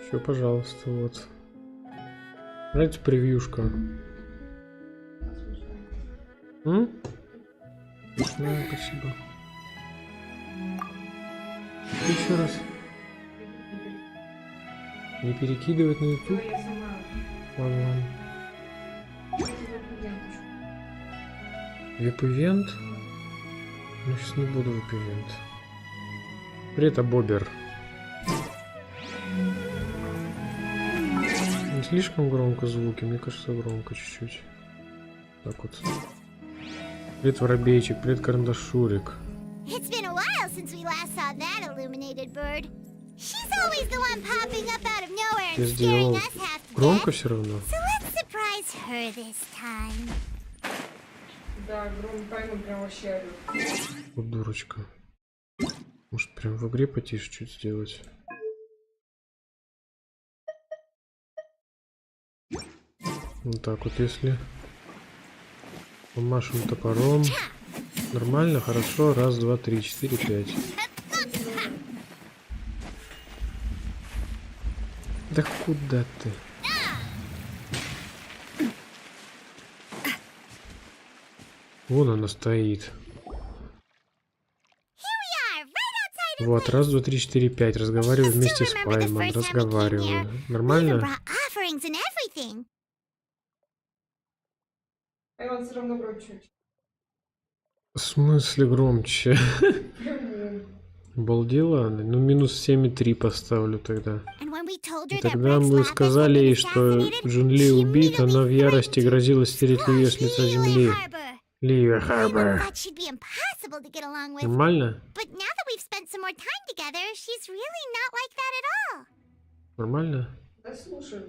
Все, пожалуйста, вот. Давайте превьюшка. Смешная, спасибо. Еще раз. Не перекидывать на YouTube. Ладно. Вип-ивент? Ну, сейчас не буду вип-ивент. Привет, Бобер. Не слишком громко звуки? Мне кажется, громко чуть-чуть. Так вот. Привет, Воробейчик. Привет, Карандашурик. Я сделал громко все равно. Да, громко, прям вообще орёт. Вот дурочка. Может, прям в игре потише чуть сделать? Вот так вот, если помашем топором. Нормально, хорошо. Раз, два, три, четыре, пять. Да куда ты? Вон она стоит. Вот, раз, два, три, четыре, пять. Разговариваю вместе с Паймом. Разговариваю. Нормально? Он все равно громче. В смысле громче? Обалдела она? Ну, минус 7,3 поставлю тогда. И тогда мы сказали ей, что Джунли убит, она в ярости грозилась стереть Ливию с лица земли. Ливия Харбор. Нормально? Нормально? Да слушай.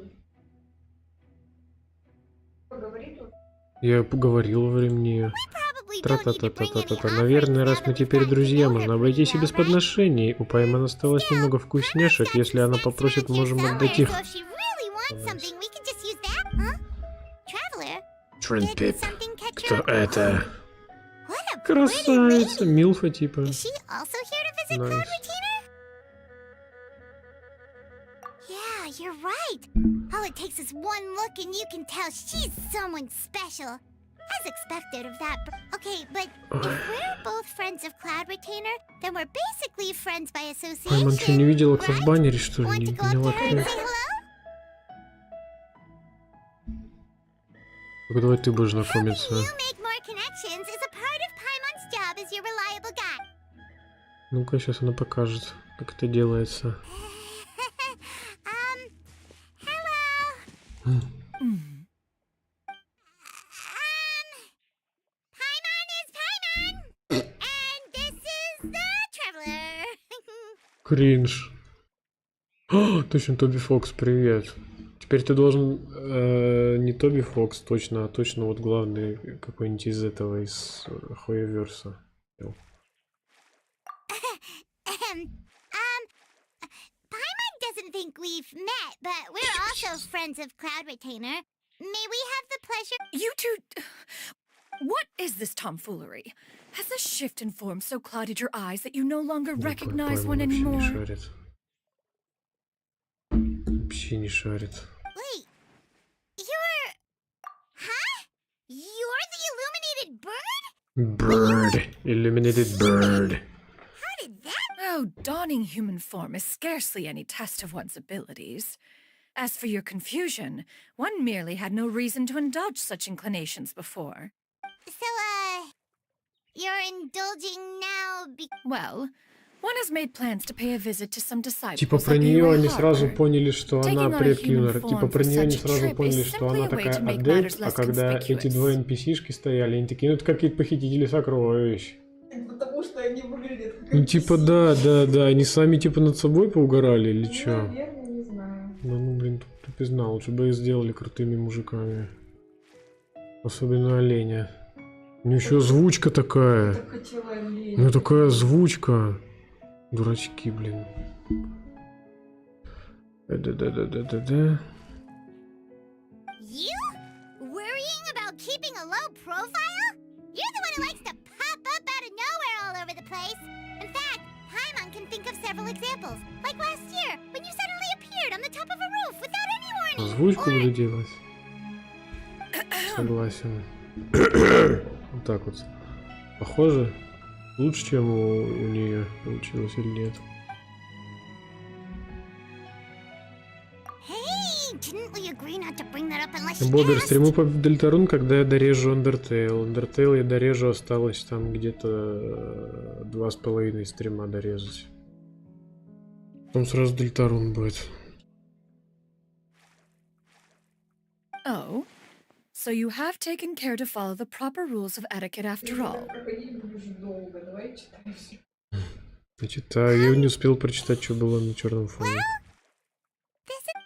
Поговори тут. Я поговорил во времени. Тра-та-та-та-та-та. Наверное, раз мы теперь друзья, можно обойтись и без подношений. У Паймана осталось немного вкусняшек. Если она попросит, можем отдать их. Тринпип. Кто это? Красавица. Милфа типа. Найс. You're right. All it takes is one look and you can tell she's someone special. As expected of that. Okay, but if we're both friends of Cloud Retainer, then we're basically friends by association. Пайман что, не видела, кто в баннере, что ли? Want Не to go up to поняла, her and кто. say hello? Так, давай ты будешь знакомиться. You make more connections is a part of Paimon's job as your reliable guy. Ну-ка, сейчас она покажет, как это делается. Hello. Кринж. О, точно, Тоби Фокс, привет. Теперь ты должен не Тоби Фокс, точно, а точно вот главный какой-нибудь из этого, из Хоеверса. Paimon doesn't think we've met, but we're also friends of Cloud Retainer. May we have the pleasure? You two... What is this tomfoolery? Has the shift in form so clouded your eyes that you no longer recognize one anymore? Вообще не шарит. Wait, you're... Huh? You're the illuminated bird? Bird. Illuminated bird. How did that... Oh, donning human form is scarcely any test of one's abilities. As for your confusion, one merely had no reason to indulge such inclinations before. So, you're indulging now Well, one has made plans to pay a visit to some disciples. Типа про нее они сразу поняли, что она предки Юнора. Типа про нее они сразу поняли, что она такая адепт, а когда эти два NPC-шки стояли, они такие, ну это какие-то похитители сокровищ. Потому что они выглядят как... Ну типа да, они сами типа над собой поугорали или чё? Наверное, не знаю. Да ну блин, тупизна, лучше бы их сделали крутыми мужиками. Особенно оленя. У него еще озвучка такая. Ну такая озвучка. Дурачки, блин. Да. You? Worrying about keeping a low profile? You're the one who likes to pop up out of nowhere all over the place. In fact, Paimon can think of several examples. Like last year, when you suddenly appeared on the top of Honey. Озвучку буду делать. Согласен. Вот так вот. Похоже. Лучше, чем у нее получилось или нет. Hey, didn't we agree not to bring that up unless she Бодер, asked? стриму по Дельтарун, когда я дорежу Undertale. Undertale я дорежу, осталось там где-то 2,5 стрима дорезать. Потом сразу Дельтарун будет. Oh, so you have taken care to follow the proper rules of etiquette after all. Проходить будешь долго. Давай читай все. Я читаю, я не успел прочитать, что было на черном фоне.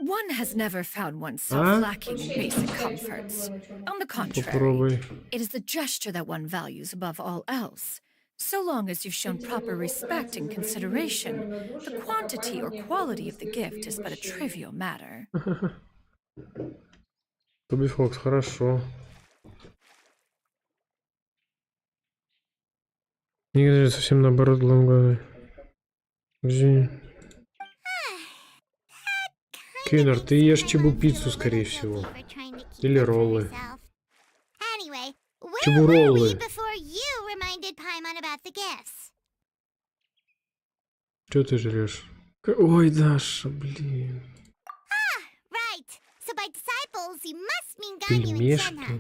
One has never found oneself Huh? lacking in basic comforts. On the contrary, Попробуй. it is the gesture that one values above all else. So long as you've shown proper respect and consideration, the quantity or quality of the gift is but a trivial matter. Тоби Фокс, хорошо. Мне кажется, совсем наоборот, главное. Извини. Кюнер, ты ешь чебу-пиццу, скорее всего. Или роллы. Anyway, where Чебуроллы. were we before you reminded Paimon about the gifts? Что ты жрешь? Ой, Даша, блин. Right. So by disciples, you must mean Ganyu and Пельмешки. Senna.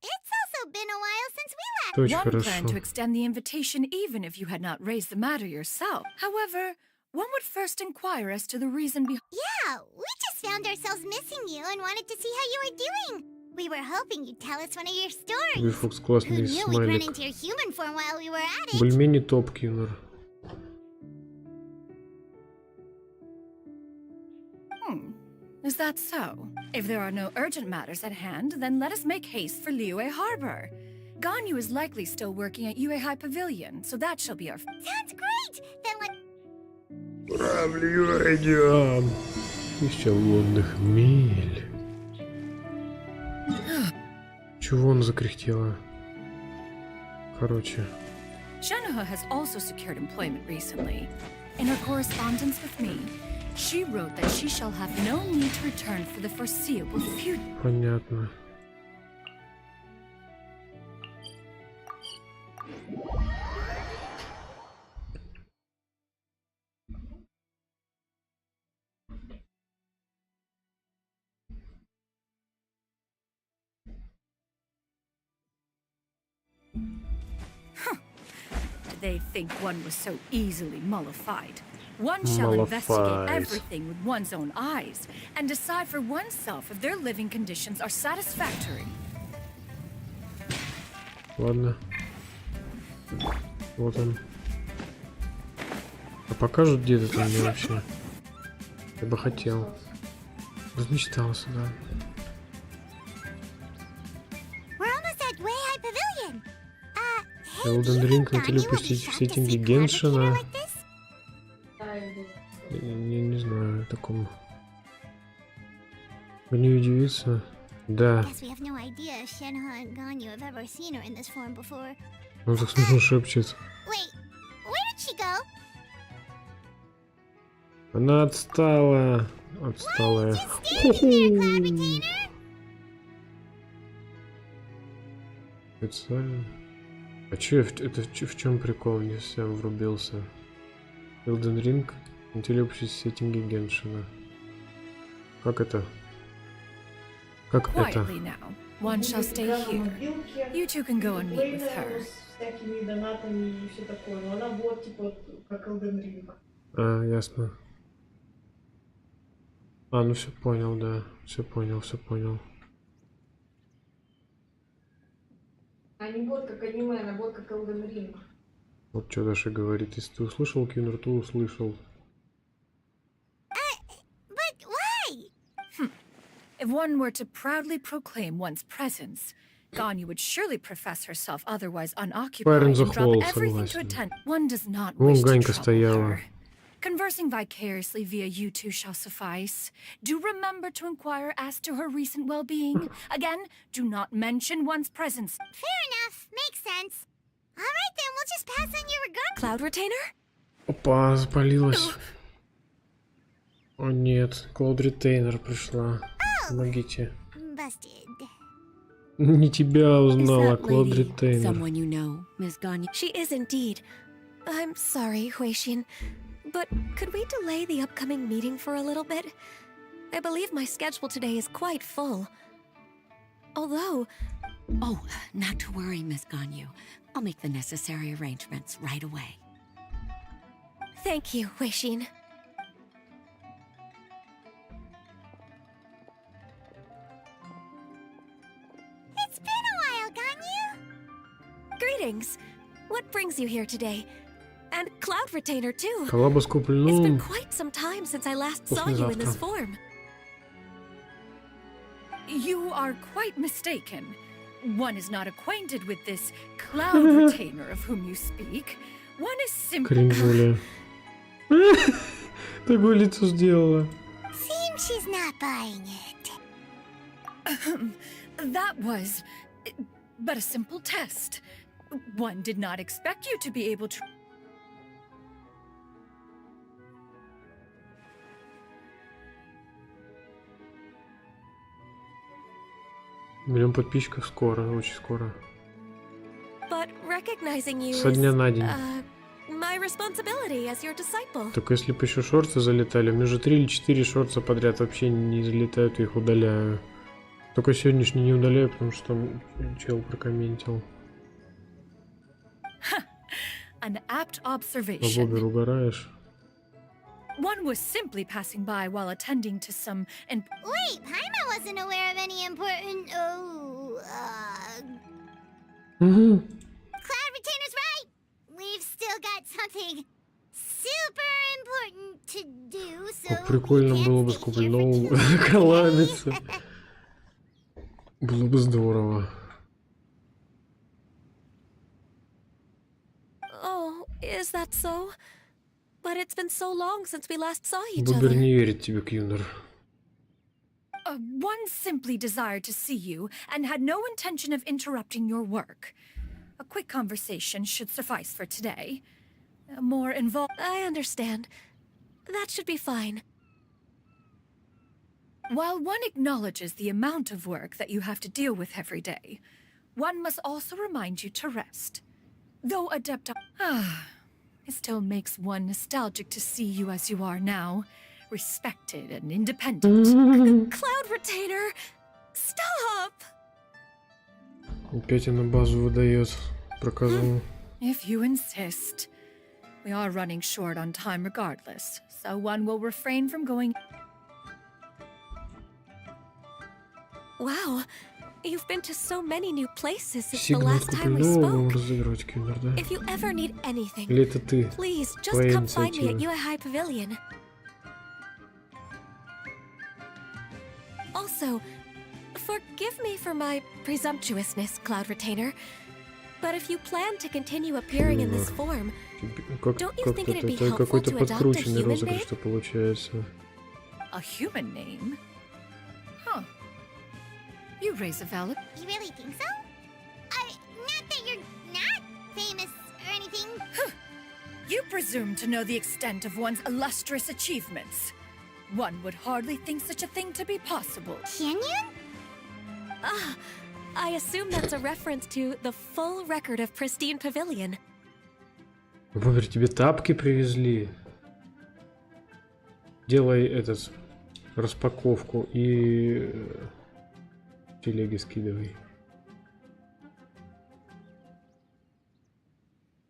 It's also been a while since we left. Это очень One хорошо. planned to extend the invitation even if you had not raised the matter yourself. However, one would first inquire as to the reason behind. Yeah, we just found ourselves missing you and wanted to see how you were doing. We were hoping you'd tell us one of your Тоби stories. Фокс, Who классный knew we'd run смайлик. into your human form while we were at it? Бульмени топ, Кюнер. Is that so? If there are no urgent matters at hand, then let us make haste for Liyue Harbor. Ganyu is likely still working at Yuehai Pavilion, so that shall be our. Sounds great. Then let Идем. Тысяча лунных миль. Чего он закряхтела? Короче. Shenoha has also secured employment recently. In her correspondence with me, she wrote that she shall have no need to return for the foreseeable future. Понятно. They think one was so easily mollified. One shall investigate Mollified. everything with one's own eyes and decide for oneself if their living conditions are satisfactory. Ладно. Вот он. А покажут, где это мне вообще? Я бы хотел. Размечтался, да. we're almost at Weihai Pavilion. Hey, Elden do you Ring think хотели Ganyu will be пустить в shocked to сеттинге see Cloud Геншина. Repeater like this? Я не знаю о таком. Не удивиться. Да. Guess we have no idea if Shenhe and Ganyu have ever seen her in this form before. Он так смешно шепчет. Wait, where did she go? Она отстала. Отсталая. Just standing there, Cloud Retainer. Специально. А чё, это в чем прикол? Не совсем врубился. Elden Ring. Интеллект сеттинги Геншина. Как это? Как это? Quietly now. One shall stay here. You two can go and meet with her. С всякими донатами и все такое. Но она вот типа как Elden Ring. А, ясно. А, ну все понял, да. Все понял, все понял. А не вот как аниме, а вот как Elden Ring. Вот что Даша говорит. Если ты услышал, Кюнер, то услышал. But why? If one were to proudly proclaim one's presence, Ganyu would surely profess herself otherwise unoccupied Парень and drop захвал, everything to согласен. attend. One does not Вон wish to Ганька trouble стояла. her. Conversing vicariously via you two shall suffice. Do remember to inquire as to her recent well-being. Again, do not mention one's presence. Fair enough. Makes sense. All right, then we'll just pass on your regard. Cloud Retainer? Опа, запалилась. О нет, Клауд Ретейнер пришла. Oh, Помогите. Busted. Не тебя Is узнала, that Клод lady Ретейнер. someone you know, Miss Gagne? She is indeed. I'm sorry, Huixin, but could we delay the upcoming meeting for a little bit? I believe my schedule today is quite full. Although, Oh, not to worry, Miss Gagne. I'll make the necessary arrangements right away. thank you, Huixin. It's been a while, Ganyu. Greetings. What brings you here today? And Cloud Retainer, too. Коллаба с It's been Куплином. quite some time since I last saw you in this form. You are quite mistaken. One is not acquainted with this cloud retainer of whom you speak. One is simply... Кринжуля. Такое лицо сделала. Seems she's not buying it. That was but a simple test. One did not expect you to be able to... Миллион подписчиков скоро, очень скоро. But recognizing you Со дня is, на день. my responsibility as your disciple. Только если бы еще шорты залетали. У меня же 3 или 4 шорта подряд вообще не залетают, я их удаляю. Только сегодняшний не удаляю, потому что там чел прокомментил. An apt А observation. Бобер угораешь? One was simply passing by while attending to some... And Wait, Paimon wasn't aware of any important. Угу. Cloud Retainer's right. We've still got something super important to do, so. Как прикольно we было can't бы с stay here for Куплиновым too long. коллабиться. Было бы здорово. Oh, is that so? But it's been so long since we last saw each Бобер other. не верит тебе, Кьюнер. One simply desired to see you and had no intention of interrupting your work. A quick conversation should suffice for today. A more involved... I understand. That should be fine. While one acknowledges the amount of work that you have to deal with every day, one must also remind you to rest. Though adept... it still makes one nostalgic to see you as you are now, respected and independent. Cloud Retainer! Stop! Опять она базу выдает. Проказываю. If you insist. We are running short on time regardless, so one will refrain from going... Wow, you've been to so many new places since the Сигнал last time we Куплинова spoke. разыгрывать, Кьюнер, да? If you ever need anything, Или это ты? please just Твоя come find me at инициатива. UA Pavilion. Also, forgive me for my presumptuousness, Cloud Retainer, but if you plan to continue appearing in this form, Как, Don't you как-то think it'd be это helpful какой-то to adopt a подкрученный human розыгрыш, name? что получается. A human name? Huh. You raise a valid... You really think so? Not that you're not famous or anything. You presume to know the extent of one's illustrious achievements. One would hardly think such a thing to be possible. Canyon? I assume that's a reference to the full record of Pristine Pavilion. Бобер, тебе тапки привезли. Делай этот распаковку и телеги скидывай.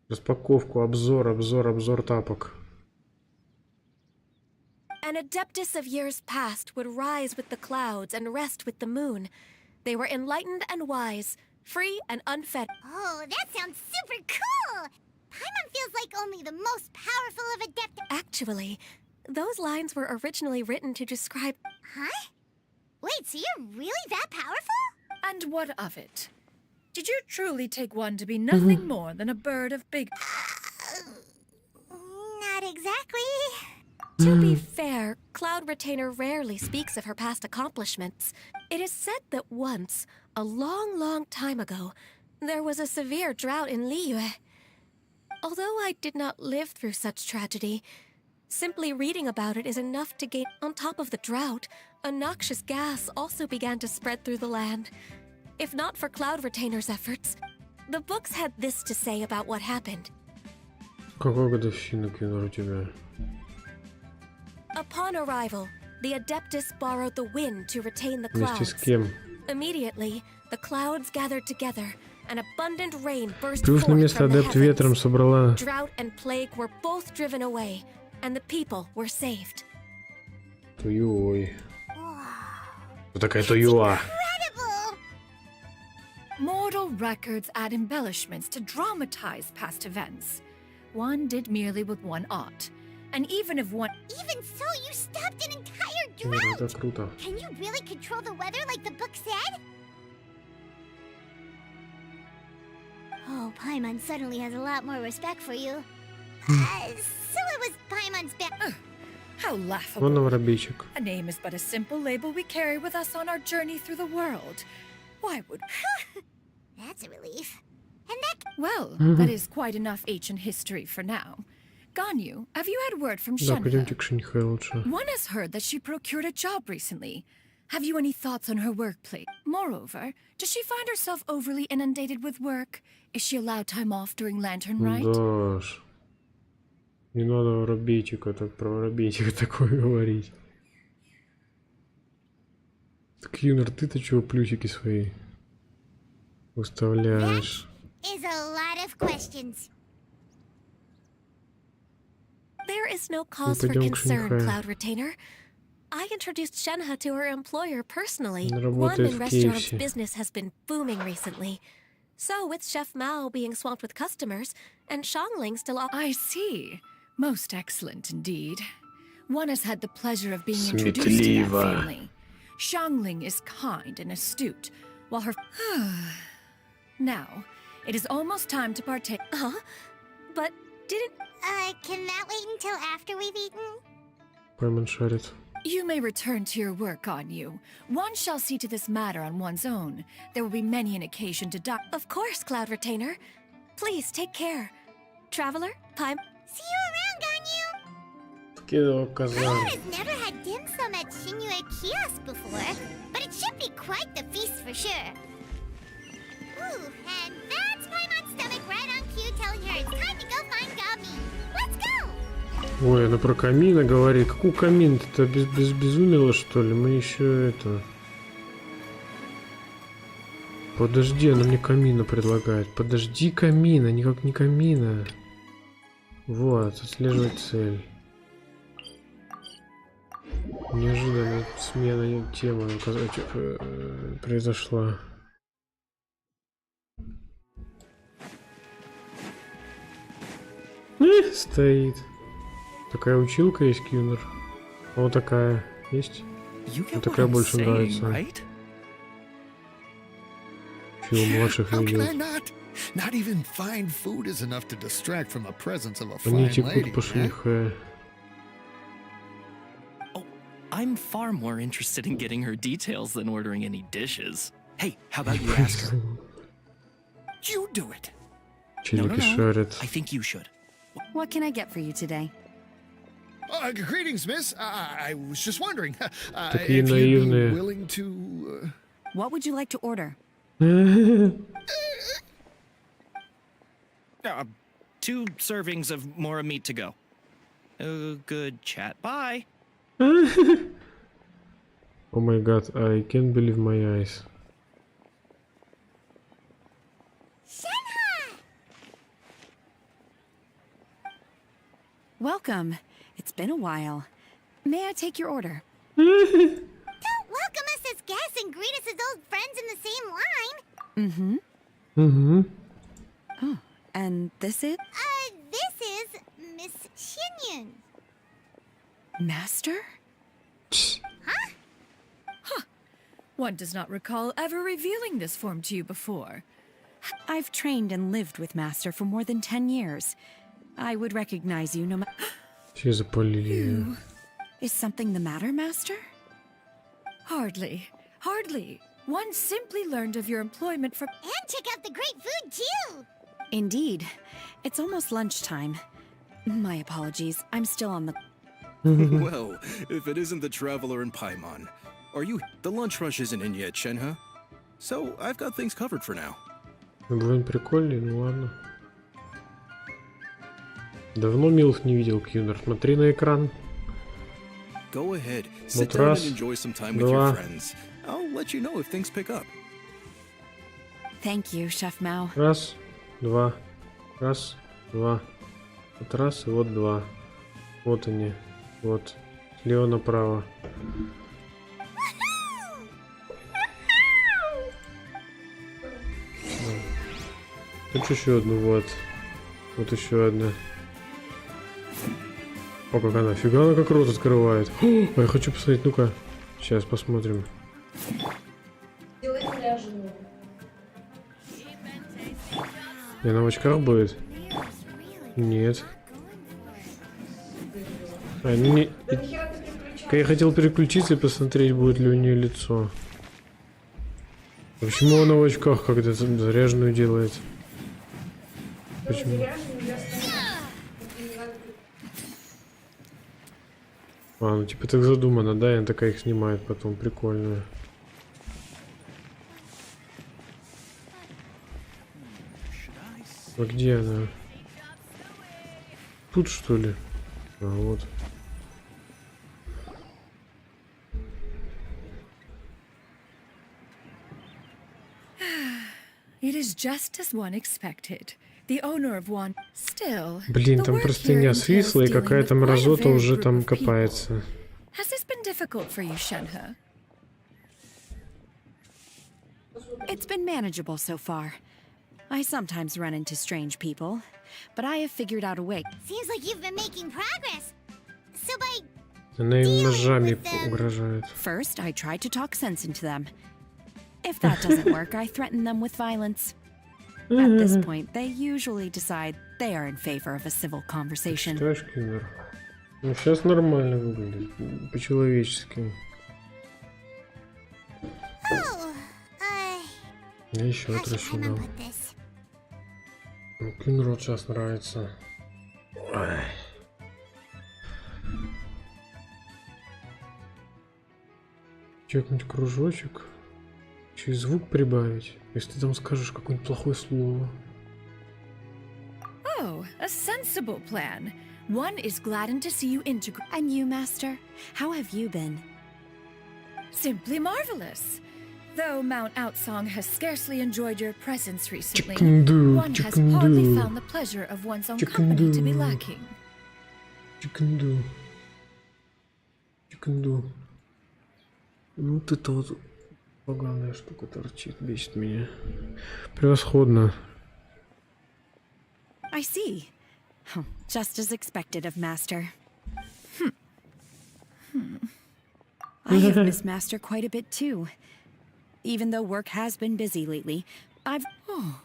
Распаковку, обзор тапок. An adeptus of years past would rise with the clouds and rest with the moon. They were enlightened and wise, free and unfettered. Oh, that sounds super cool! Paimon feels like only the most powerful of adept. Actually, those lines were originally written to describe... Huh? Wait, so you're really that powerful? And what of it? Did you truly take one to be nothing more than a bird of big... Not exactly. To be fair, Cloud Retainer rarely speaks of her past accomplishments. It is said that once, a long, long time ago, there was a severe drought in Liyue. Although I did not live through such tragedy, Simply reading about it is enough to gain. On top of the drought, a noxious gas also began to spread through the land. If not for Cloud Retainer's efforts, the books had this to say about what happened. Какой годовщина, Кьюнер, у тебя? Upon arrival, the Adeptus borrowed the wind to retain the Вместе с clouds. кем? Immediately, the clouds gathered together, and abundant rain burst Плюс на forth место from the адепт ветром heavens. собрала. Drought and plague were both driven away, and the people were saved. Туюой. Кто такая Туюа? Incredible! Mortal records add embellishments to dramatize past events. One did merely with one art. And even if one... Even so, you stopped an entire Ну, это drought! круто. Can you really control the weather like the book said? Oh, Paimon suddenly has a lot more respect for you. So it was Paimon's bad. How Вон laughable. воробейчик. A name is but a simple label we carry with us on our journey through the world. Why would... That's a relief. And that Well, that is quite enough ancient history for now. Ganyu, have you had word from Да, пойдемте Shenhe? к Шиньхэ лучше. One has heard that she procured a job recently. Have you any thoughts on her workplace? Moreover, does she find herself overly inundated with work? Is she allowed time off during Lantern Rite? Даш. Не надо воробейчика, так про воробейчика такое говорить. Так, Юнер, ты-то чего плюсики свои выставляешь? is a lot of questions. There is no cause for пойдем к concern, Шиньхэ. Cloud Retainer. I introduced Shenhe to her employer personally. Она One работает in в restaurant's KFC. business has been booming recently. So, with Chef Mao being swamped with customers, and Shangling still off. I see. Most excellent indeed. One has had the pleasure of being introduced to that Сметливо. family. Shangling is kind and astute, while her... Now, it is almost time to partake... Huh? But didn't. Can that wait until after we've eaten? Пайман шарит. You may return to your work, Ganyu. One shall see to this matter on one's own. There will be many an occasion to dock... Of course, Cloud Retainer. Please take care. Traveler, Paim. See you around, Ganyu! Кидал казан. Paimon has never had dim sum at Shinue Kiosk before, but it should be quite the feast for sure. Ooh, and that's Paimon's stomach right on cue telling her it's time to go find Gami. Let's go! Ой, она про камина говорит. Какой камин? Ты безумила, что ли? Мы еще это... Подожди, она мне камина предлагает. Подожди камина, никак не камина. Вот, отслеживать цель. Неожиданная смена темы произошла. Стоит. Такая училка есть, Кьюнер. Вот такая есть. You get Вот what такая I'm больше saying, нравится. right? Чего младших How can I видел. not? Not even fine food is enough to distract from the presence of a Они fine текут lady. по eh? Шиньхэ. Oh, I'm far more interested in getting her details than ordering any dishes. Hey, how about you ask her? You do it. Челики шарят. I think you should. What can I get for you today? Greetings, miss. I was just wondering Такие if you'd наивные. be willing to. What would you like to order? 2 servings of more meat to go. Good chat. Bye. О май гад, I can't believe my eyes. Shenhe! Welcome. It's been a while. May I take your order? Don't welcome us as guests and greet us as old friends in the same line. Mm-hmm. Угу. Oh, and this is? This is Miss Xinyun. Master? One does not recall ever revealing this form to you before. I've trained and lived with Master for more than 10 years. I would recognize you no matter. Все запалили. Is something the matter, Master? Hardly. Hardly. One simply learned of your employment from... And check out the great food, too! Indeed. It's almost lunchtime. My apologies. I'm still on the... Well, if it isn't the traveler in Paimon. Are you... The lunch rush isn't in yet, Shenhe. So, I've got things covered for now. Блин, прикольный, ну ладно. Давно Милф не видел, Кьюнер. Смотри на экран. Go ahead. Sit Вот down раз, and enjoy some time with два. your friends. I'll let you know if things pick up. Thank you, Chef Mao. Раз, два. Раз, два. Вот раз и вот два. Вот они. Вот. Слева направо. Тут еще одну, вот. Вот еще одна. О, как она. Фига она как рот открывает. О, я хочу посмотреть, ну-ка. Сейчас посмотрим. Делай ряженую. И она в очках будет? Нет. А, ну не... Да нахера ты переключаешь? Я хотел переключиться и посмотреть, будет ли у нее лицо. А почему она в очках, когда заряженную делает? Почему? Ряженую я оставляю. А, ну типа так задумано, да? И она такая их снимает потом. Прикольно. А где она? Тут что ли? А, вот. It is just as one expected. The owner of one still. Блин, the там work простыня here свисла, и entails dealing какая-то with quite a мразота varied уже group там of people. копается. Has this been difficult for you, Shenhe? It's been manageable so far. I sometimes run into strange people, but I have figured out a way. Seems like you've been making progress. So by Она им ножами угрожает. First, I try to talk sense into them. If that doesn't work, I threaten them with violence. At this point, they usually decide they are in favor of a civil conversation. Считаешь, Киллер? Ну, сейчас нормально выглядит. По-человечески. oh, Я еще I should отращу come дам. up with this. Ну, Киллер вот сейчас нравится. Ой. Чекнуть кружочек. Еще и звук прибавить. Если ты там скажешь какое-нибудь плохое слово. Oh, a sensible plan. One is gladdened to see you integrate. And you, Master? How have you been? Simply marvelous. Though Mount Outsong has scarcely enjoyed your presence recently, Chicken-do, one has hardly chicken-do. found the pleasure of one's own company to be Chicken-do. lacking. Чиканду. Чиканду. Ну, вот это вот поганая штука торчит, бесит меня. Превосходно. I see. Oh, just as expected of Master. I have missed Master quite a bit too. Even though work has been busy lately, I've... Oh,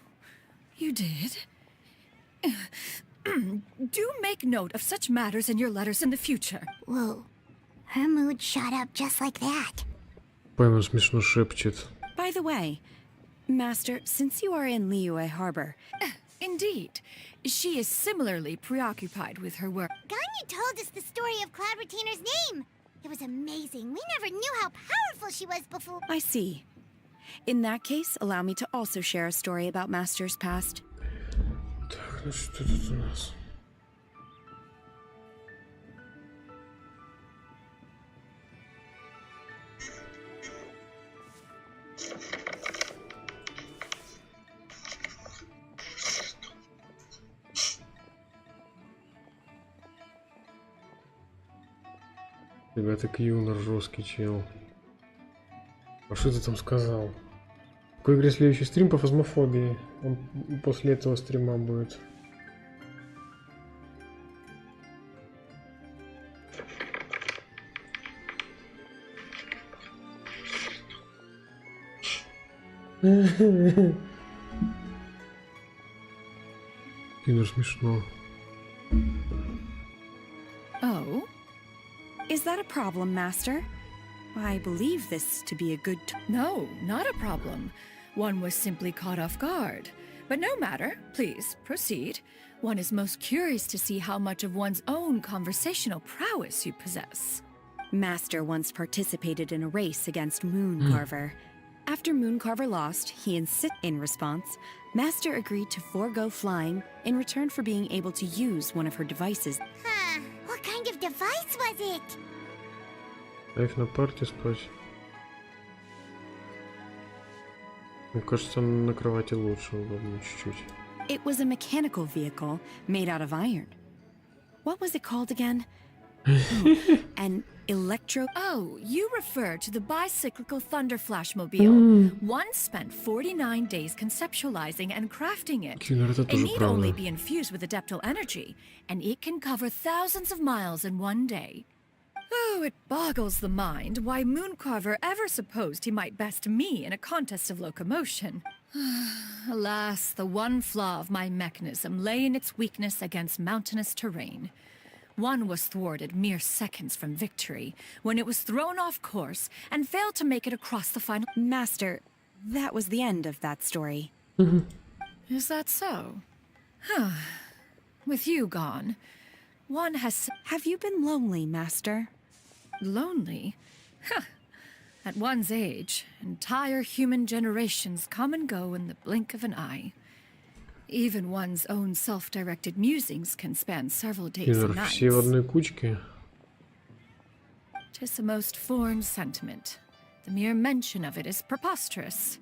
you did? Do make note of such matters in your letters in the future. Whoa. Her mood shot up just like that. Пойма смешно шепчет. By the way, Master, since you are in Liyue Harbor, Indeed. She is similarly preoccupied with her work. Ganyu told us the story of Cloud Retainer's name. It was amazing. We never knew how powerful she was before. I see. In that case, allow me to also share a story about Master's past. Так, ну что тут у нас? Ребята, Кьюнер жесткий чел. А что ты там сказал? В какой игре следующий стрим по фазмофобии? Он после этого стрима будет. Кьюнер смешно. Oh? Is that a problem, Master? I believe this to be a good... No, not a problem. One was simply caught off guard. But no matter. Please, proceed. One is most curious to see how much of one's own conversational prowess you possess. Master once participated in a race against Mooncarver. After Mooncarver lost, he insisted. In response, Master agreed to forego flying in return for being able to use one of her devices. Huh. What kind of device was it? Ставь на парте спать. Мне кажется, на кровати лучше, удобнее чуть-чуть. It was a mechanical vehicle made out of iron. What was it called again? An electro... Oh, you refer to the bicyclical Thunder Flashmobile. One spent 49 days conceptualizing and crafting it. It need only be infused with adeptal energy, and it can cover thousands of miles in one day. Oh, it boggles the mind why Mooncarver ever supposed he might best me in a contest of locomotion. Alas, the one flaw of my mechanism lay in its weakness against mountainous terrain. One was thwarted mere seconds from victory, when it was thrown off course and failed to make it across the final... Master, that was the end of that story. Is that so? With you gone, one has... Have you been lonely, Master? Lonely? At one's age, entire human generations come and go in the blink of an eye. Even one's own self-directed musings can span several days and nights. Все в одной кучке. 'Tis a most foreign sentiment. The mere mention of it is preposterous.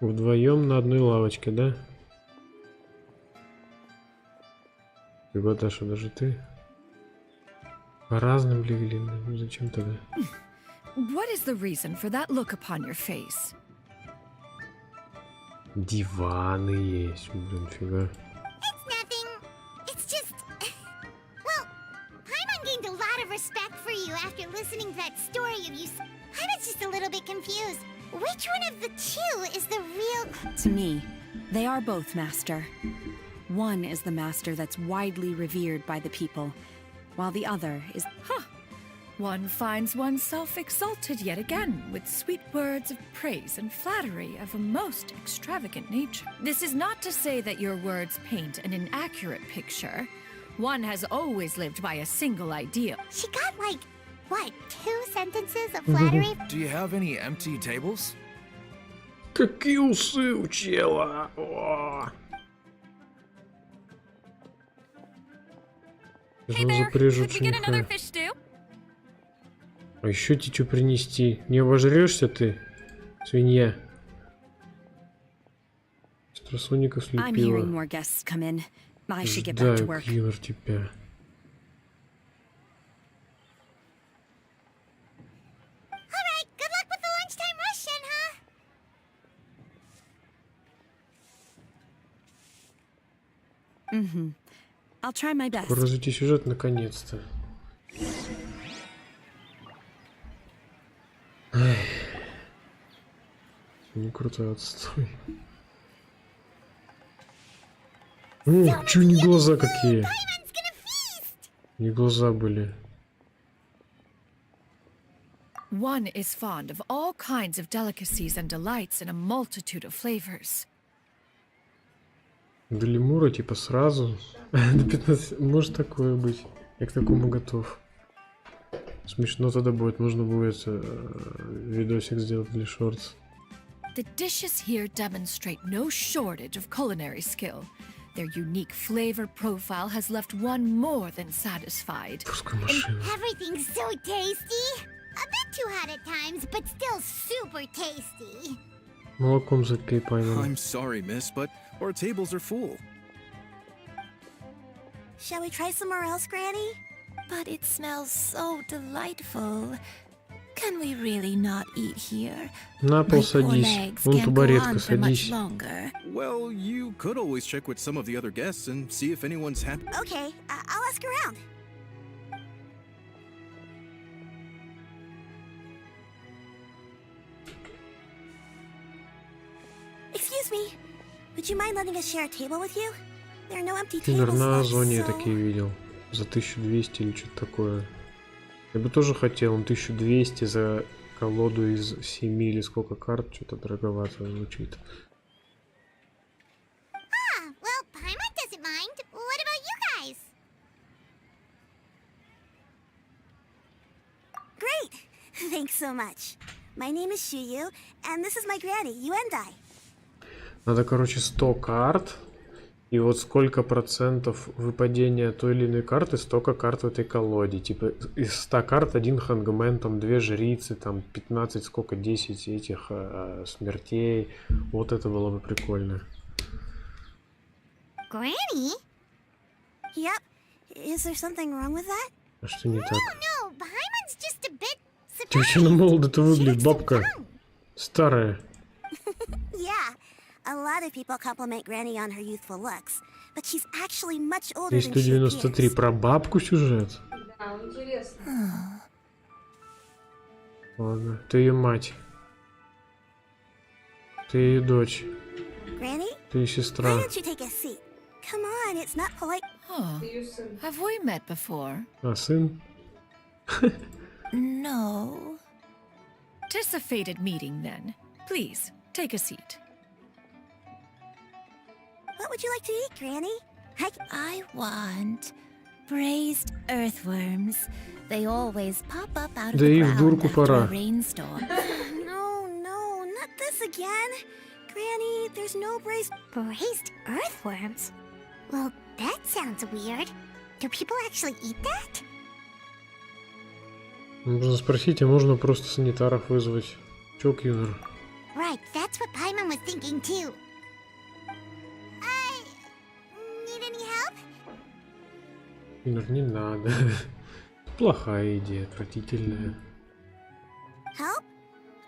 Вдвоем на одной лавочке, да? Ребята, даже ты? По разным легли, ну зачем тогда? What is the reason for that look upon your face? Диваны есть, блин, фига. It's nothing. It's just... Well, Paimon gained a lot of respect for you after listening to that story of you. I was just a little bit confused. Which one of the two is the real... To me, they are both Master. One is the Master that's widely revered by the people, while the other is... One finds oneself exalted yet again with sweet words of praise and flattery of a most extravagant nature. This is not to say that your words paint an inaccurate picture. One has always lived by a single ideal. She got like, what, 2 sentences of flattery? Do you have any empty tables? Какие усы у чела! Запряжу чуха. А еще тебе что принести? Не обожрешься ты, свинья? Страсунников слепила. Ждаю, Киллер, тебя. Alright, good luck with the lunchtime rush, Shenhe. I'll try my best. Развитие сюжет наконец-то. Не крутой отстой. О, чё не глаза какие? Не глаза были. One is fond of all kinds of delicacies and delights in a multitude of flavors. До лемура типа сразу. До 15. Может такое быть. Я к такому готов. Смешно тогда будет. Можно будет видосик сделать для шортс. The dishes here demonstrate no shortage of culinary skill. Their unique flavor profile has left one more than satisfied. Everything's so tasty. A bit too hot at times, but still super tasty. Молоком запей, Паймон. I'm sorry, miss, but our tables are full. Shall we try somewhere else, Granny? But it smells so delightful. Can we really not eat here? На пол садись. Вон табуретка, садись. Well, you could always check with some of the other guests and see if anyone's happy. Okay, I'll ask around. Excuse me. Would you mind letting us share a table with you? There are no empty tables. На left, Озоне я so... такие видел. За 1200 или что-то такое. Я бы тоже хотел 1200 за колоду из 7 или сколько карт, что-то дороговато звучит. Ah, well, Paimon doesn't mind. What about you guys? Great! Thanks so much. My name is Shuyu, and this is my granny, Yuendai. Надо, короче, 100 карт. И вот сколько процентов выпадения той или иной карты, столько карт в этой колоде. Типа из 100 карт один хангмен, там 2 жрицы, там 15, сколько, 10 этих смертей. Вот это было бы прикольно. Granny? Yep. Is there something wrong with that? А что не так? No, Paimon's just a bit Ты очень молодо-то выглядишь, бабка. Старая. Yeah. A lot of people compliment Granny on her youthful looks, but she's actually much older Есть than she 193 appears. про бабку сюжет. Да, интересно. Ладно, ты ее мать. Ты ее дочь. Granny? Ты ее Why сестра. don't you take a seat? Come on, it's not polite. Oh, have we met before? А сын? No. Anticipated meeting then. Please, take a seat. What would you like to eat, Granny? I want braised earthworms. They always pop up out of Да the и в ground дурку after пора. a rainstorm. No, not this again. Granny, there's no braised... Braised earthworms? Well, that sounds weird. Do people actually eat that? Можно спросить, а можно просто санитаров вызвать? Чё, Кьюнер? Right, that's what Paimon was thinking too. Need any help? Кьюнер, не надо. Плохая идея, отвратительная. Help?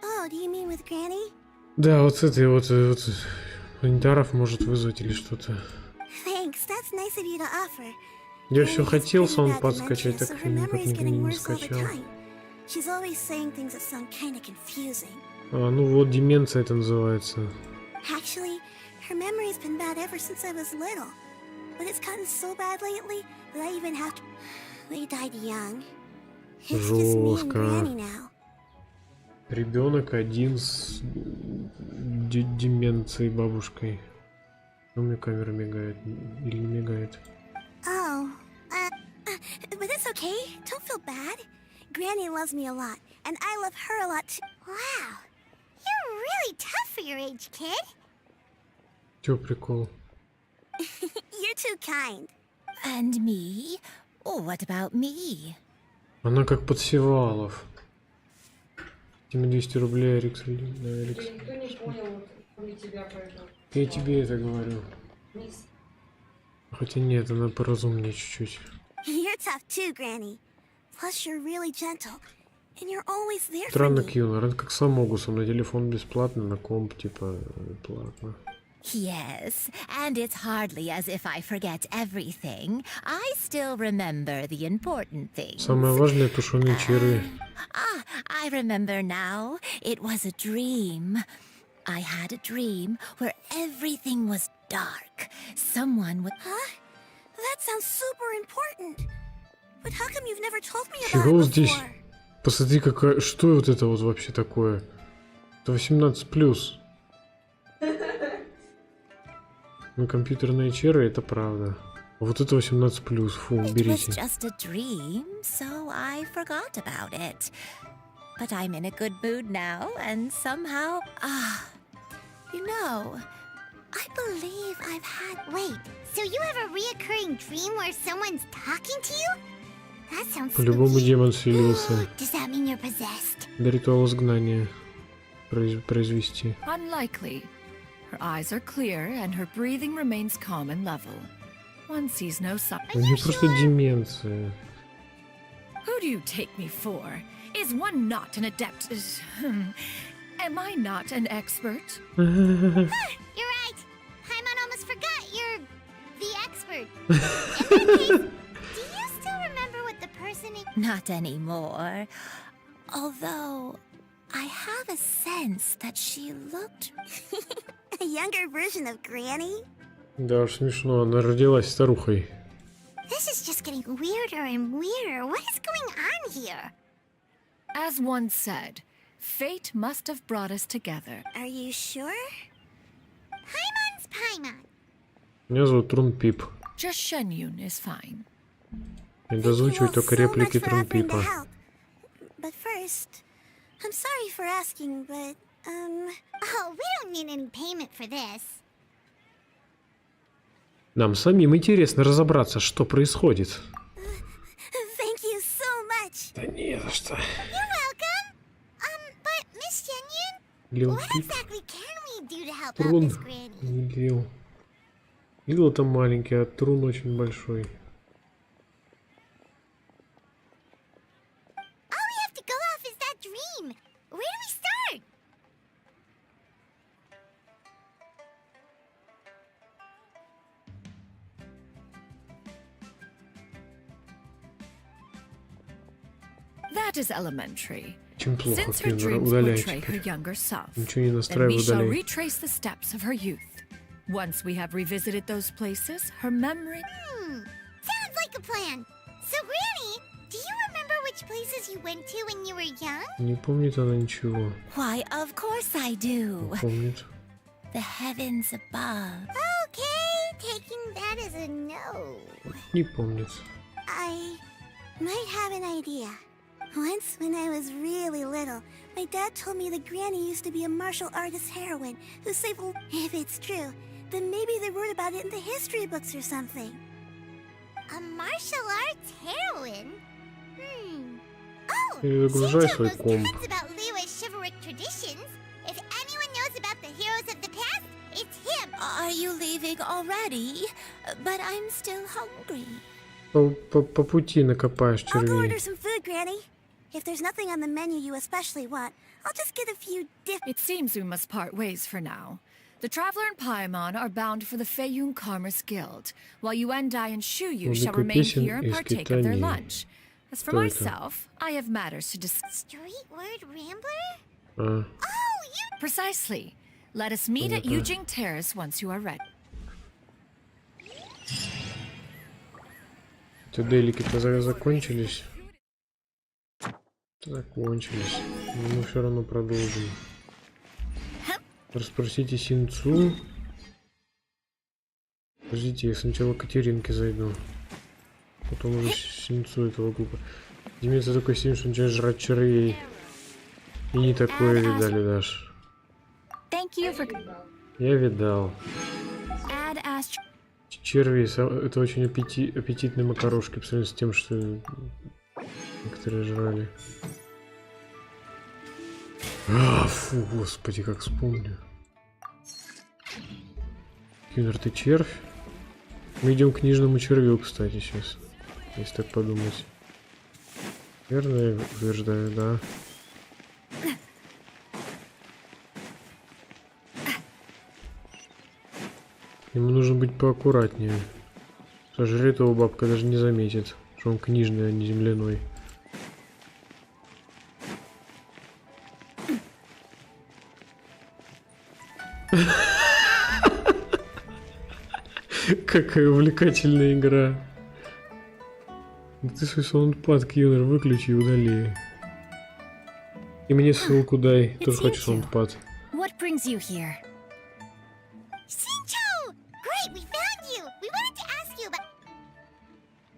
Oh, do you mean with Granny? Да, вот с этой вот санитаров может вызвать или что-то. Thanks, that's nice of you to offer. Я все Granny has хотел pretty bad саундпад dementia, скачать, so так her никак memory's getting не worse all the скачал. time. She's always saying things that sound kind of confusing. А, ну вот, деменция это называется. Actually, her memory's been bad ever since I was little. But it's gotten so bad lately that I even have to... They died young. It's just me and Жестко. Granny now. Ребенок один с деменцией бабушкой. У меня камера мигает или не мигает? Oh, but it's okay. Don't feel bad. Granny loves me a lot, and I love her a lot too. Wow, you're really tough for your age, kid. Чё прикол? You're too kind. And me? Oh, what about me? Она как подсевалов. Тебе 200 рублей, Рикс. Рикс. Никто не понял, вот, кроме тебя про это. Я тебе это говорю. Мисс. Хотя нет, она поразумнее чуть-чуть. You're tough too, Granny. Plus, you're really gentle, and you're always there for Странно, me. Кьюнер, это как самогусом. На телефон бесплатно, на комп типа платно. Yes, and it's hardly as if I forget everything. I still remember the important things. Самое важное — тушеные черви. I remember now. It was a dream. I had a dream where everything was dark. Someone would... Huh? That sounds super important. But how come you've never told me about Чего it здесь? before? Посмотри, какая... Что вот это вот вообще такое? Это 18+. Ну, компьютерные черви — это правда. А вот это 18+. Фу, It was уберите. just a dream, so I forgot about it. But I'm in a good mood now, and somehow... you know, I believe I've had... Wait, so you have a reoccurring dream where someone's talking to you? That sounds По-любому spooky. демон вселился. Does that mean you're possessed? До ритуала изгнания произвести. Unlikely. Her eyes are clear and her breathing remains calm and level. One sees no sign. У нее просто деменция. Who do you take me for? Is one not an adept? Am I not an expert? You're right. Paimon almost forgot you're the expert. In that case, do you still remember what the person... not anymore. Although, I have a sense that she looked... A younger version of Granny? Да уж смешно, она родилась старухой. This is just getting weirder and weirder. What is going on here? As one said, Fate must have brought us together. Are you sure? Paimon's Paimon. Меня зовут Трунпип. Just Shenyun is fine. Я дозвучиваю только реплики Трунпипа. But first, I'm sorry for asking, but, Oh, we don't need any payment for this. Нам самим интересно разобраться, что происходит. Thank you so much. Да не за что. You're welcome. But Miss Shenyun, what exactly can we do to help out Трун Miss Granny? не Лил. Лил это маленький, а Трун очень большой. All we have to go off is that dream. Where do we start? That is elementary. Чем плохо, Since her Кьюнер, dreams удаляй portray her теперь. younger self, Ничего не then we настраивай, shall удаляй. retrace the steps of her youth. Once we have revisited those places, her memory... Sounds like a plan. So, Granny, do you remember which places you went to when you were young? Не помнит она ничего. Why, of course I do. Не помнит. The heavens above. Okay, taking that as a no. Не помнит. I might have an idea. Once, when I was really little, my dad told me that Granny used to be a martial artist heroine who saved... If it's true, then maybe they wrote about it in the history books or something. A martial arts heroine? Oh, Перезагружай Shinjo свой knows комп. tons about Liyue's chivalric traditions. If anyone knows about the heroes of the past, it's him. Are you leaving already? But I'm still hungry. По пути накопаешь I'll go order червей. some food, Granny. If there's nothing on the menu you especially want, I'll just get a few It seems we must part ways for now. The Traveler and Paimon are bound for the Feiyun Commerce Guild, while Yuendai and Shuyu shall Музыка remain песен here and из partake of their Китании. lunch. As for Что это? myself, I have matters to discuss. Street word rambler? А, Precisely. Let us meet at Понятно. Yujing Terrace once you are ready. эти делики-то закончились. Закончились. Но мы все равно продолжим. Расспросите Синцу. Подождите, я сначала к Катеринке зайду. Потом уже Синцу этого глупо. Имеется такой син, что начинает жрать червей. И не такое видали, Даш. Thank you for... Я видал. Add ast... Черви это очень аппетитные макарошки по сравнению с тем, что некоторые жрали. А, фу, господи, как вспомню. Кьюнер, ты червь? Мы идем к книжному червю, кстати, сейчас. Если так подумать. Верно я утверждаю, да. Ему нужно быть поаккуратнее. Сожрет его бабка, даже не заметит, что он книжный, а не земляной. Какая увлекательная игра. Ты свой саундпад, Кьюнер, выключи и удали. И мне ссылку дай, тоже хочу саундпад. What brings you here? Shinjo! Great, we found you! We wanted to ask you about...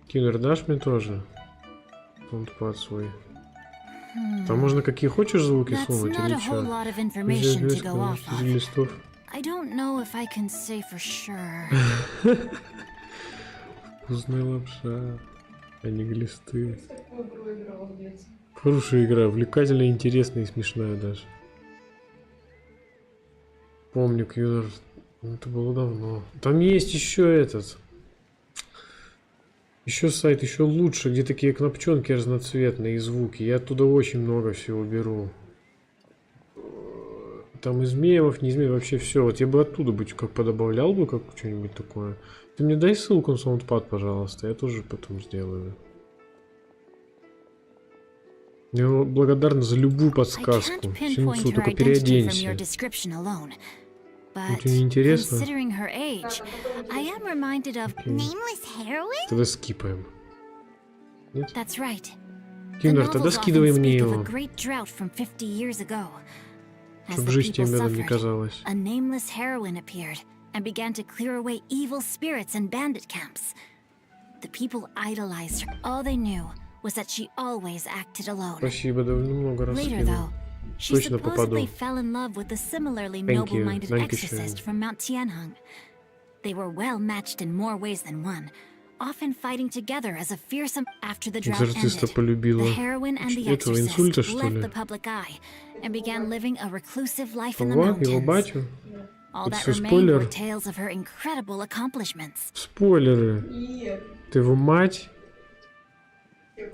Кьюнер, дашь мне тоже саундпад свой? Там можно какие хочешь звуки сунуть или что? Из листов. I don't know if I can say for sure. Вкусная лапша, а не глисты. Хорошая игра, увлекательная, интересная и смешная даже. Помню, Кьюнер, это было давно. Там есть еще этот. Еще сайт, еще лучше, где такие кнопчонки разноцветные и звуки. Я оттуда очень много всего беру. Там из мемов, не из мемов, вообще все. Вот я бы оттуда бы как подобавлял бы как что-нибудь такое. Ты мне дай ссылку на саундпад, пожалуйста. Я тоже потом сделаю. Я благодарна за любую подсказку. Синцу, только переоденься. But тебе не интересно? considering her age, I am reminded of... Nameless heroine? Тогда скипаем. Нет? That's right. Киндер, тогда скидывай мне его. As Чтоб the жизнь people тебе не suffered, казалась. a nameless heroine appeared and began to clear away evil spirits and bandit camps. The people idolized her. All they knew was that she always acted alone. Спасибо, да немного раз Later, скинул. though, she Точно supposedly попаду. fell in love with a similarly Thank you. noble-minded Dankeschön. exorcist from Mount Tianheng. They were well matched in more ways than one, often fighting together as a fearsome. After the drought Экзорциста ended, полюбила. the heroine and the Этого инсульта, exorcist что left ли? the public eye and began living a reclusive life in the Вот, его mountains. батю. All Это that все remained were спойлер. tales of her incredible accomplishments. Спойлеры. И Ты его мать. Это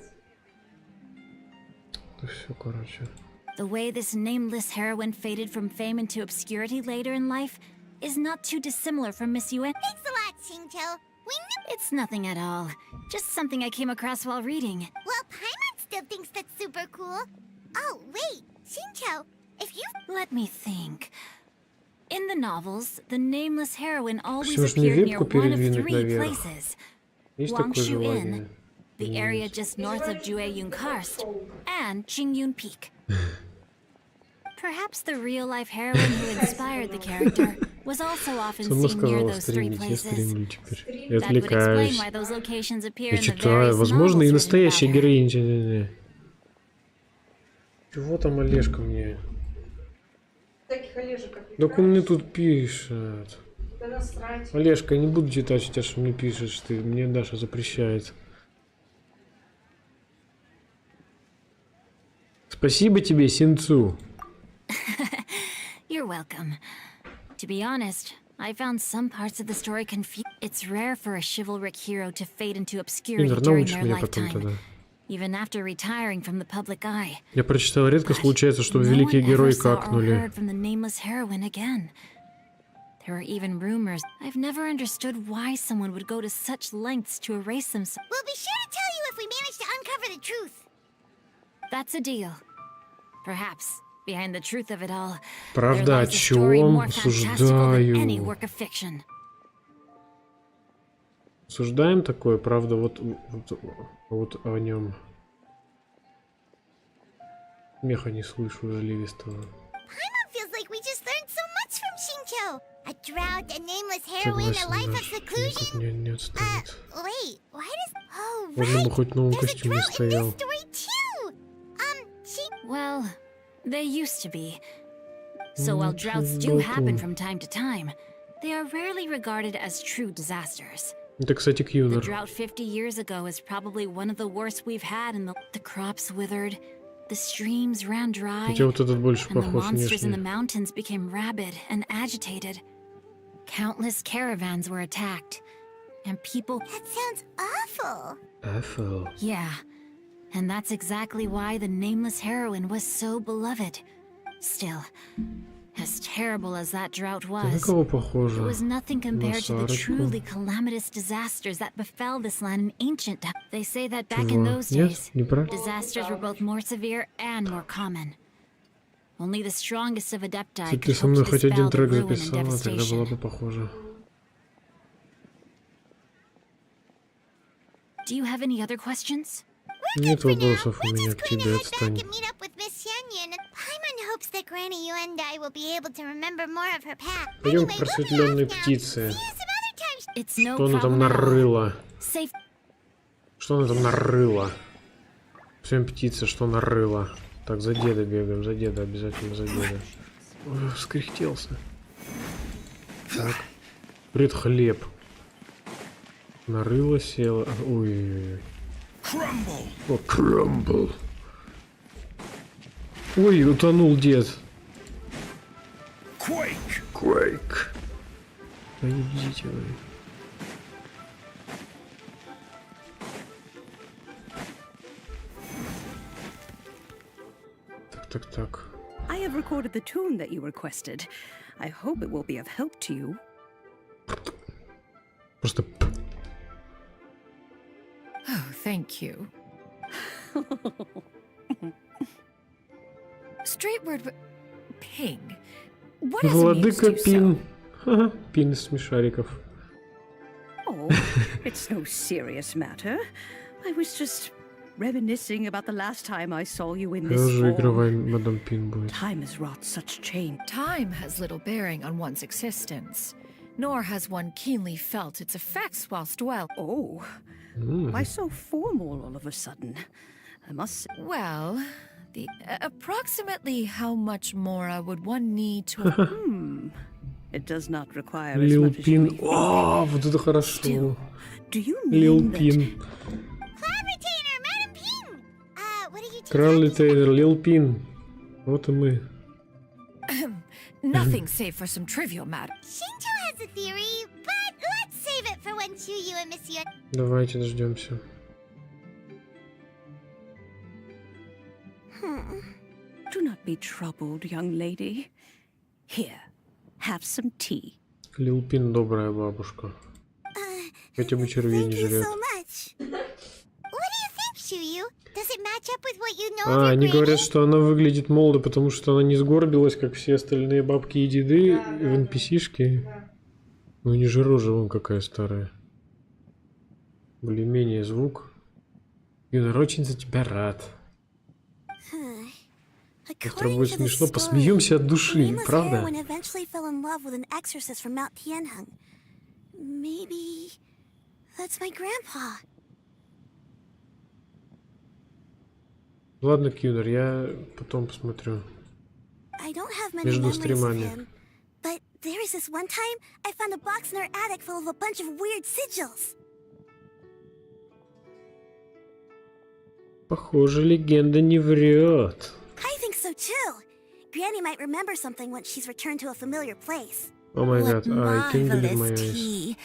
все, короче. The way this nameless heroine faded from fame into obscurity later in life is not too dissimilar from Miss Yuen. Thanks a lot, Xingqiu. We knew. It's nothing at all. Just something I came across while reading. Well, Paimon still thinks that's super cool. Oh, wait, Xingqiu, if you. Let me think. In the novels, the nameless heroine always Всё ж мне appeared near вебку one of передвинуть three наверх. places. Есть такое Wangshu желание? Inn, the area just north of Jueyun Karst, and Qingyun Peak. Perhaps the real-life heroine who inspired the character was also often Сама seen near сказала those three стримить, я places. стримлю теперь. Я That would explain отвлекаюсь. why those locations appear Я in the читаю. various Возможно, и novels written настоящая about her. героиня. Не-не-не. Чего там Олежка мне? таких Олежек Так он мне тут пишет. Да насрать. Олежка, я не буду читать сейчас, что мне пишешь ты. Мне Даша запрещает. Спасибо тебе, Синцу. You're welcome. To be honest, I found some parts of the story confusing. It's rare for a chivalric hero to fade into obscurity Киндер, during научишь their меня потом lifetime, тогда. even after retiring from the public eye. Я прочитал, редко случается, чтобы No великие one герои ever saw or какнули. heard from the nameless heroine again. There are even rumors. I've never understood why someone would go to such lengths to erase themselves. We'll be sure to tell you if we manage to uncover the truth. That's a deal. Perhaps behind the truth of it all, there Правда о lies a story чем? more fantastical than any Осуждаю. work of fiction. Осуждаем такое, правда, вот о нем. Меха не слышу заливистого. Paimon feels like we just learned so much from Xingqiu. A drought, a nameless heroine, a life of seclusion. Меня не отстанет. Wait, why does... Oh, Можно бы right. хоть в новом There's a костюме drought in стоял. this story too. Well, they used to be. So while droughts do happen from time to time, they are rarely regarded as true disasters. Это, кстати, The Кьюнер. drought 50 years ago is probably one of the worst we've had in the crops withered, the streams ran dry, Хотя вот этот больше and the похож monsters in the внешне. mountains became rabid and agitated. Countless caravans were attacked, and people... That sounds awful. Эфел. Yeah, and that's exactly why the nameless heroine was so beloved. Still, as terrible as that drought Ты на was, кого it похожа? was nothing compared to the Сарочку. truly calamitous disasters that befell this land in ancient times. They say that back in Чего? those Нет? days, Не про? disasters were both more severe and more common. Only the strongest of adepti Если could ты со hope мной to хоть dispel один the трек ruin and записала, тогда была devastation. бы похожа. Do you have any other questions? Нет вопросов у меня к тебе, Back отстань. and meet up with Miss Yanyan. Paimon hopes that Granny Yuendai will be able to remember more of her past. Пойдем Anyway, к we'll be просветленной off now. птице. See you some other time. It's no Что она там problem at all. нарыла? Safe. Что она там нарыла? Всем птица, что нарыла. Так, за деда бегаем, за деда, обязательно за деда. Ой, скряхтелся. Так. Привет, хлеб. Нарыла, села. Ой. О, крамбл. Ой, утонул дед. Квейк. Да идите вы. Так. I have recorded the tune that you requested. I hope it will be of help to you. Просто Oh, thank you. Straightword Ping. What has Владыка amused you so? Пин. Ха-ха, Пин из смешариков. Oh, it's no serious matter. I was just reminiscing about the last time I saw you in this Тоже игровая form. мадам Пин будет. Time has wrought such change. Time has little bearing on one's existence, nor has one keenly felt its effects whilst well. Oh, why so formal all of a sudden? I must say. Well, approximately how much more would one need to... It does not require as Лил much as you Пин. may think. О, вот это хорошо. Do you Лил mean that? Пин. Cloud Retainer, Madam Ping! What are you two Крал talking Литейнер, Лил Пин. Вот и мы. Nothing save for some trivial matter. Shinto has a theory, but let's save it for when Chuyu and Monsieur... Давайте дождемся. Do not be troubled, young lady. Here, have some tea. Лил Пин добрая бабушка. Хотя бы червей не Thank you жрет. so much. What do you think, Chuyu? Does it match up with what you know of А, your они granny? говорят, что она выглядит молодо, потому что она не сгорбилась, как все остальные бабки и деды в NPC-шке. Ну, не же рожа, вон какая старая. Более-менее звук. Юнор, очень за тебя рад. Завтра According будет to the смешно, story, посмеемся от души, nameless правда? heroine eventually fell in love with an exorcist from Mount Tianheng. Maybe that's my grandpa. Ладно, Кьюнер, я потом посмотрю. I don't have many Между memories of стримами. him, but there was this one time I found a box in our attic full of a bunch of weird sigils. Похоже, легенда не врет. I think so too. Granny might remember something once she's returned to a familiar place. О май What гад, I can't believe my marvelous eyes. tea.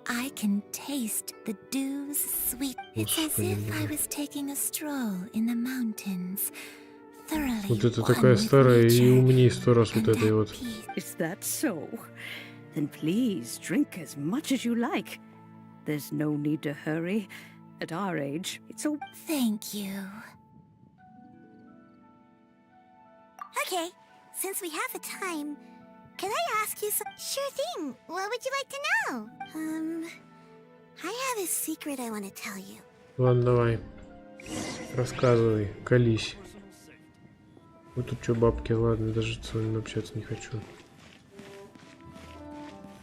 I can taste the dew's sweet. It's as Господи if I боже. was taking a stroll in the mountains. Thoroughly Вот это one такая with старая и nature умнее 100 раз вот and этой at вот. peace. Is that so? Then please drink as much as you like. There's no need to hurry. At our age, it's all. Thank you. Okay, since we have the time, can I ask you some? Sure thing. What would you like to know? I have a secret I want to tell you. Ладно, давай. Рассказывай, колись. Вот тут что, бабки, ладно, даже с вами общаться не хочу.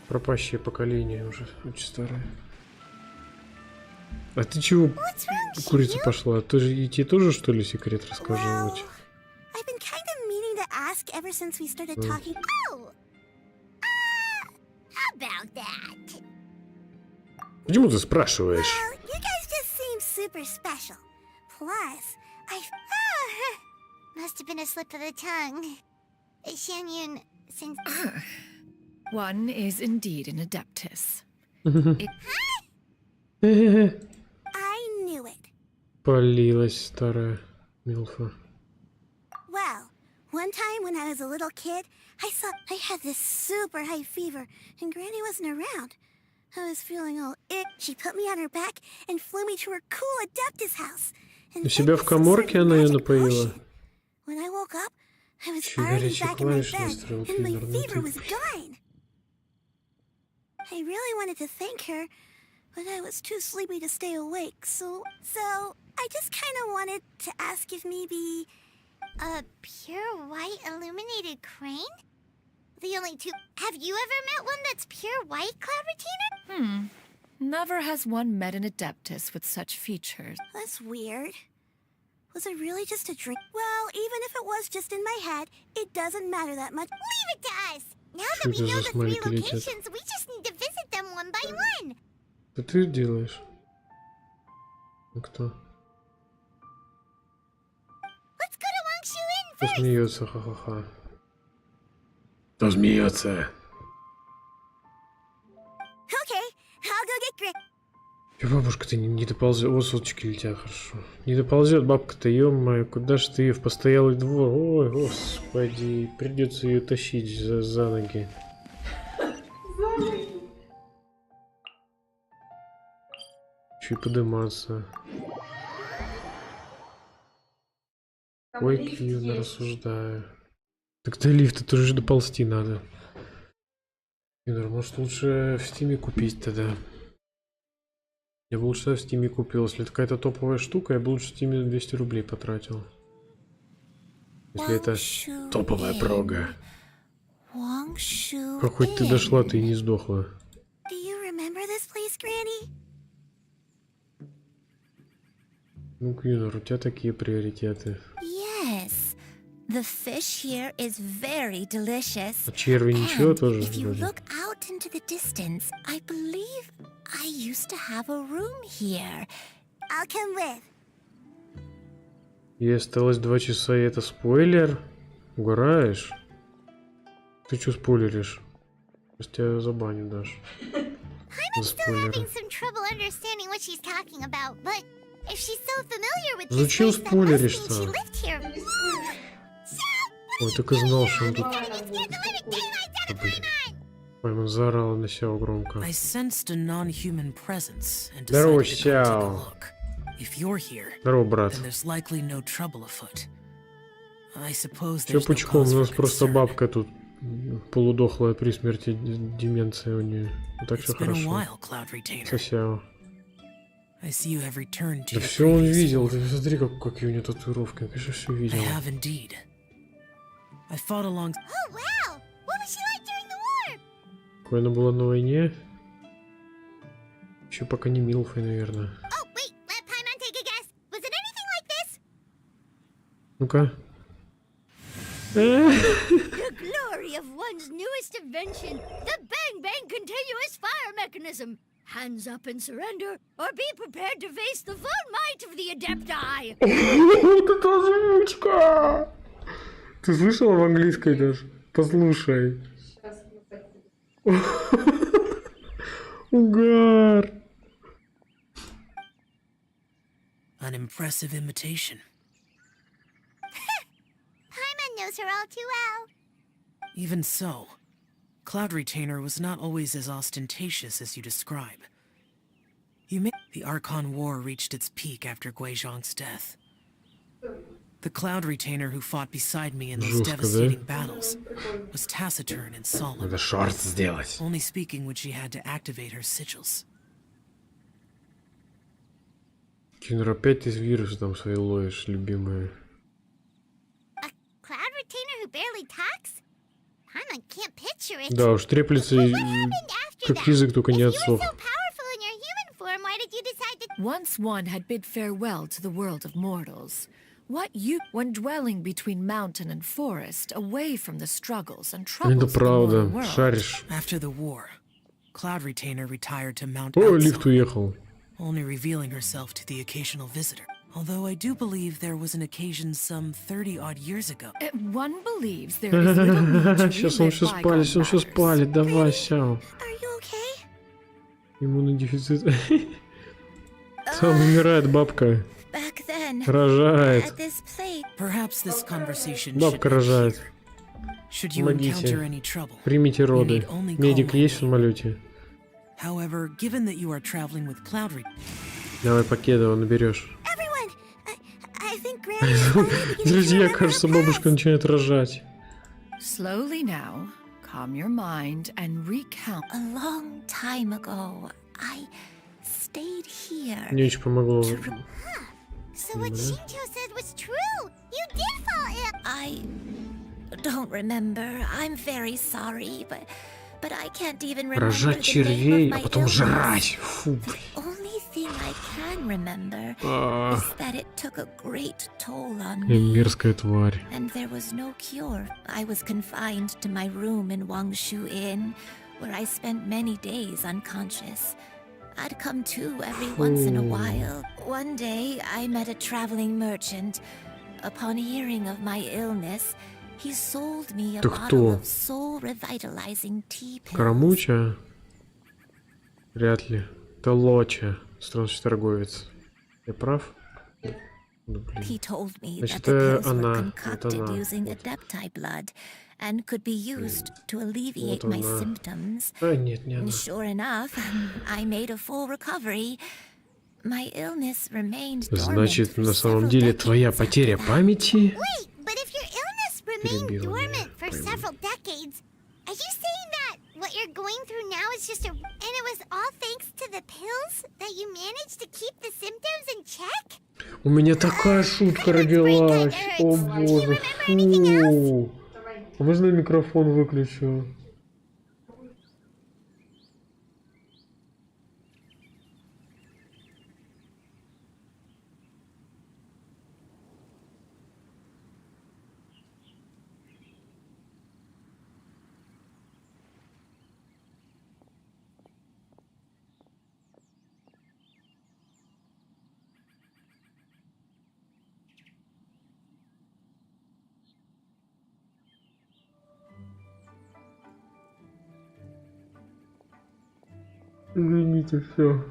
Пропащее поколение уже, очень старое. А ты чего, What's wrong, курица Chuyu? пошла? Ты же идти тоже, что ли, секрет рассказывать? I've been kind of meaning to ask ever since we started talking. Oh! How about that? Почему ты спрашиваешь? Well, you guys just seem super special. Plus, Must have been a slip of the tongue. Xianyun, since... One is indeed an adeptus. I knew it. Полилась старая милфа. Well, one time when I was a little kid, I had this super high fever, and Granny wasn't around. I was feeling all ick. She put me on her back and flew me to her cool Adeptus house. And У себя в коморке она ее напоила. when I woke up, I was Чё, already горячие back in my клавиши bed, настроил, and my Кьюнер, ну fever ты- was gone. I really wanted to thank her, but I was too sleepy to stay awake, so I just kind of wanted to ask if maybe... A pure white illuminated crane? The only two... Have you ever met one that's pure white, Cloud Retainer? Never has one met an adeptus with such features. That's weird. Was it really just a dream? Well, even if it was just in my head, it doesn't matter that much. Leave it to us! Now Что that we это know за the 3 смайлики летят? locations, we just need to visit them one by one. Что ты делаешь? Ну кто? Let's go to Wangshu Inn Кто first! смеется, ха-ха-ха. Кто смеется? Okay, I'll go get Grit. Бабушка, ты не доползет. О, соточки летят, хорошо. Не доползет бабка-то, ё-моё, куда ж ты ее в постоялый двор? Ой, господи, придется ее тащить за ноги. Еще и подниматься. Ой, Кьюна, рассуждаю. Так до лифта тоже же доползти надо. Кьюнер, может лучше в Стиме купить тогда? Я бы лучше в Стиме купил. Если это какая-то топовая штука, я бы лучше в Стиме 200 рублей потратил. Если это топовая прога. Как хоть ты дошла, ты и не сдохла. Do you remember this place, Granny? Ну, Кьюнер, у тебя такие приоритеты. Yes. The fish here is very delicious. А черви ничего And тоже? if you вроде? look out into the distance, I believe I used to have a room here. I'll come with. Ей осталось 2 часа, и это спойлер? Угораешь? Ты что спойлеришь? Сейчас тебя забаню, Даш. I'm still having some trouble understanding what she's talking about, but if she's so familiar with this Зачем place, that must mean спойлеришь-то? she lived here. Ой, так и знал, что он тут... Да, блин. Паймон заорала на Сяо громко. I sensed a non-human presence and Здорово, decided to go take a Сяо. look. If you're here, Здорово, брат. then there's likely no trouble afoot. I suppose Чё there's no пучком? cause У for нас просто concern. бабка тут полудохлая при смерти, деменция у нее. Ну так все It's been a хорошо. while, Cloud Retainer. Со Сяо. I see you have returned to Да your все он previous видел. form. Ты смотри, какие у него татуировки. Конечно, все I видел. have indeed. I fought along. Oh, wow! What was she like during the war? Какой она была на войне? Еще пока не Милфой, наверное. Oh, wait, let Paimon take a guess. Was it anything like this? Ну-ка. The glory of one's newest invention, the Bang Bang continuous fire mechanism. Hands up and surrender, or be prepared to face the full might of the Adepti. Вот это озвучка! Ты слышала в английской даже? Послушай. Угар! An impressive imitation. Paimon knows her all too well. Even so, Cloud Retainer was not always as ostentatious as you describe. The Archon War reached its peak after Guizhong's death. The Cloud Retainer who fought beside me in those Жестко, да? devastating battles was taciturn and solemn, Надо шорт сделать. only speaking when she had to activate her sigils. Кинер, опять ты вирусы там свои ловишь, любимые. Cloud retainer who barely talks? Paimon can't picture it. Да уж, треплется и как язык только не отсох. So powerful in your human form, why did you decide to... Once one had bid farewell to the world of mortals, when dwelling between mountain and forest, away from the struggles and Это troubles of the правда, mortal world. шаришь. After the war, Cloud Retainer retired to Mount О, Outside, лифт уехал. only revealing herself to the occasional visitor. Although I do believe there was an occasion some 30-odd years ago. One believes there is little need to Сейчас он relive все bygone спалит, он все matters. спалит. Давай, Сяо. Are you okay? Иммунодефицит. Там умирает бабка. Back then, Рожает. at this place, Perhaps this conversation should Бабка end рожает. here. Should you encounter any Помогите. trouble, Примите роды. you need only call Медик my есть в name. самолете? However, given that you are traveling with Cloud Retainer, Давай Покедова наберешь. Everyone, I think Granny is finally beginning to Друзья, remember кажется, her бабушка past. начинает рожать. Slowly now, calm your mind and recount. a long time ago, I stayed here. Мне очень помогло. So what Shinto said was true. You did fall ill. I don't remember. I'm very sorry, but I can't even remember Рожать the name червей, of а my потом illness. жрать. Фу, The only thing I can remember А. is that it took a great toll on блин. me. Мерзкая тварь. And there was no cure. I was confined to my room in Wangshu Inn, where I spent many days unconscious. I'd come to every once in a while. One day, I met a traveling merchant. Upon hearing of my illness, he sold me a Ты bottle кто? of soul-revitalizing tea pills. Карамуча? Вряд ли. Это Лоча, странный торговец. Я прав? Ну, блин. He told me Значит, that the pills were она. Вот concocted она. using Adepti blood and could be used to alleviate Вот my она. symptoms. А, нет, не она. And sure enough, I made a full recovery. My illness remained dormant Значит, for на самом several деле твоя decades потеря after that. памяти... Wait, but if your illness remained Перебила dormant меня, for пойму. several decades, are you saying that what you're going through now is just a... And it was all thanks to the pills that you managed to keep the symptoms in check? У меня такая шутка родилась. О боже, фу. А можно я микрофон выключу? Извините, все.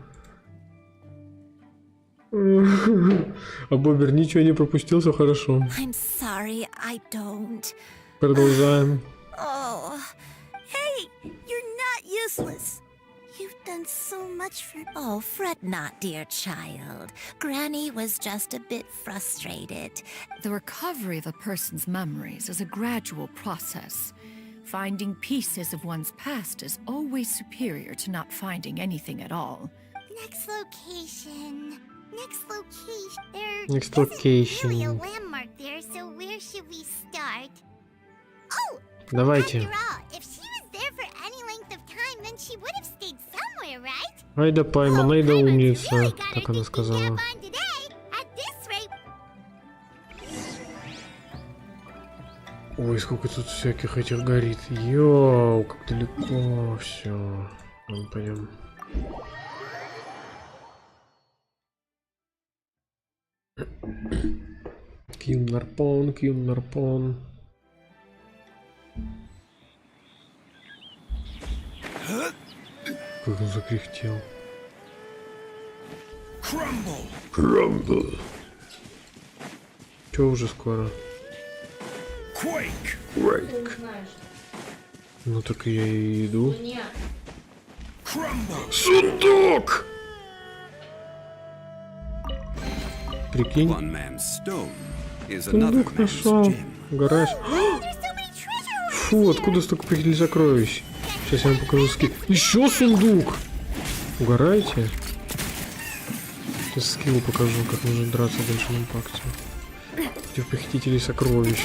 А Бобер ничего не пропустил, все хорошо. I'm sorry, I don't. Продолжаем. Oh, hey, you're not useless. You've done so much for... Oh, fret not, dear child. Granny was just a bit frustrated. The recovery of a person's memories is a gradual process. Finding pieces of one's past is always superior to not finding anything at all. Next location. Next There location. isn't really a landmark there, so where should we start? Oh! Давайте. After all, if she was there for any length of time, then she would have stayed somewhere, right? Айда Пайман, айда умница, так она сказала. On today, at this rate... Ой, сколько тут всяких этих горит. Йоу, как далеко все. Ладно, пойдем. Кьюнарпон, Кьюнарпон. Как он закряхтел. Крамбл. Чё уже скоро? Quake. Ну так я и иду. Сундук! Прикинь. Сундук нашел. Гараж. Фу, откуда столько прикинь сокровищ? Сейчас я вам покажу скилл. Еще сундук! Угораете? Сейчас скилл покажу, как нужно драться в Genshin импакте. Против похитителей сокровищ.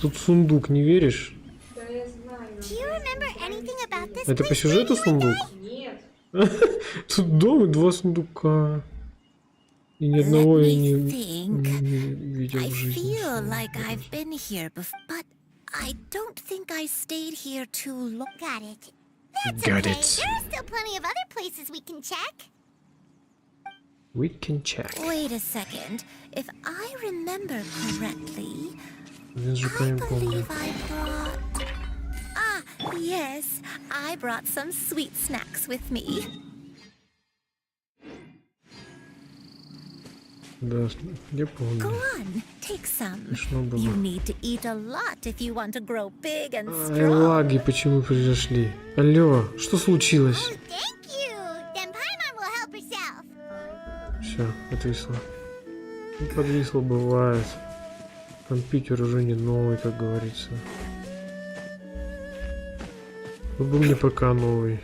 Тут сундук, не веришь? Да, я знаю. Это по сюжету сундук? Нет. Тут дом и 2 сундука. И ни одного я не видел в жизни. I feel like I've been here before, but I don't think I stayed here too long. Got it. That's Got okay. it. There are still plenty of other places we can check. We can check. Wait a second. If I remember correctly, I believe I brought... Ah, yes. I brought some sweet snacks with me. Да, я Go помню. on, take some. Смешно было. You need to eat a lot if you want to grow big and Ай, strong. лаги почему произошли? Алло, что случилось? Thank you. Then Paimon will help herself. Все, отвисло. Ну, подвисло бывает. Компьютер уже не новый, как говорится. Вот бы мне ПК новый.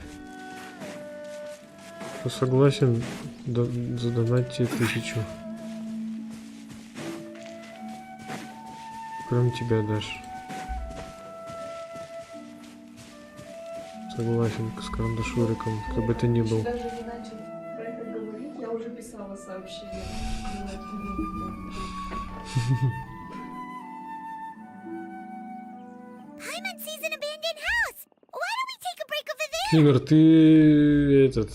Кто согласен, задонатьте 1000. Кроме тебя, Даш. Согласен с карандашуриком, как бы это ни был. Даже не начал про это говорить, я уже писала сообщение. Paimon sees an abandoned house. Why don't we take a break over there? Кивер, ты этот,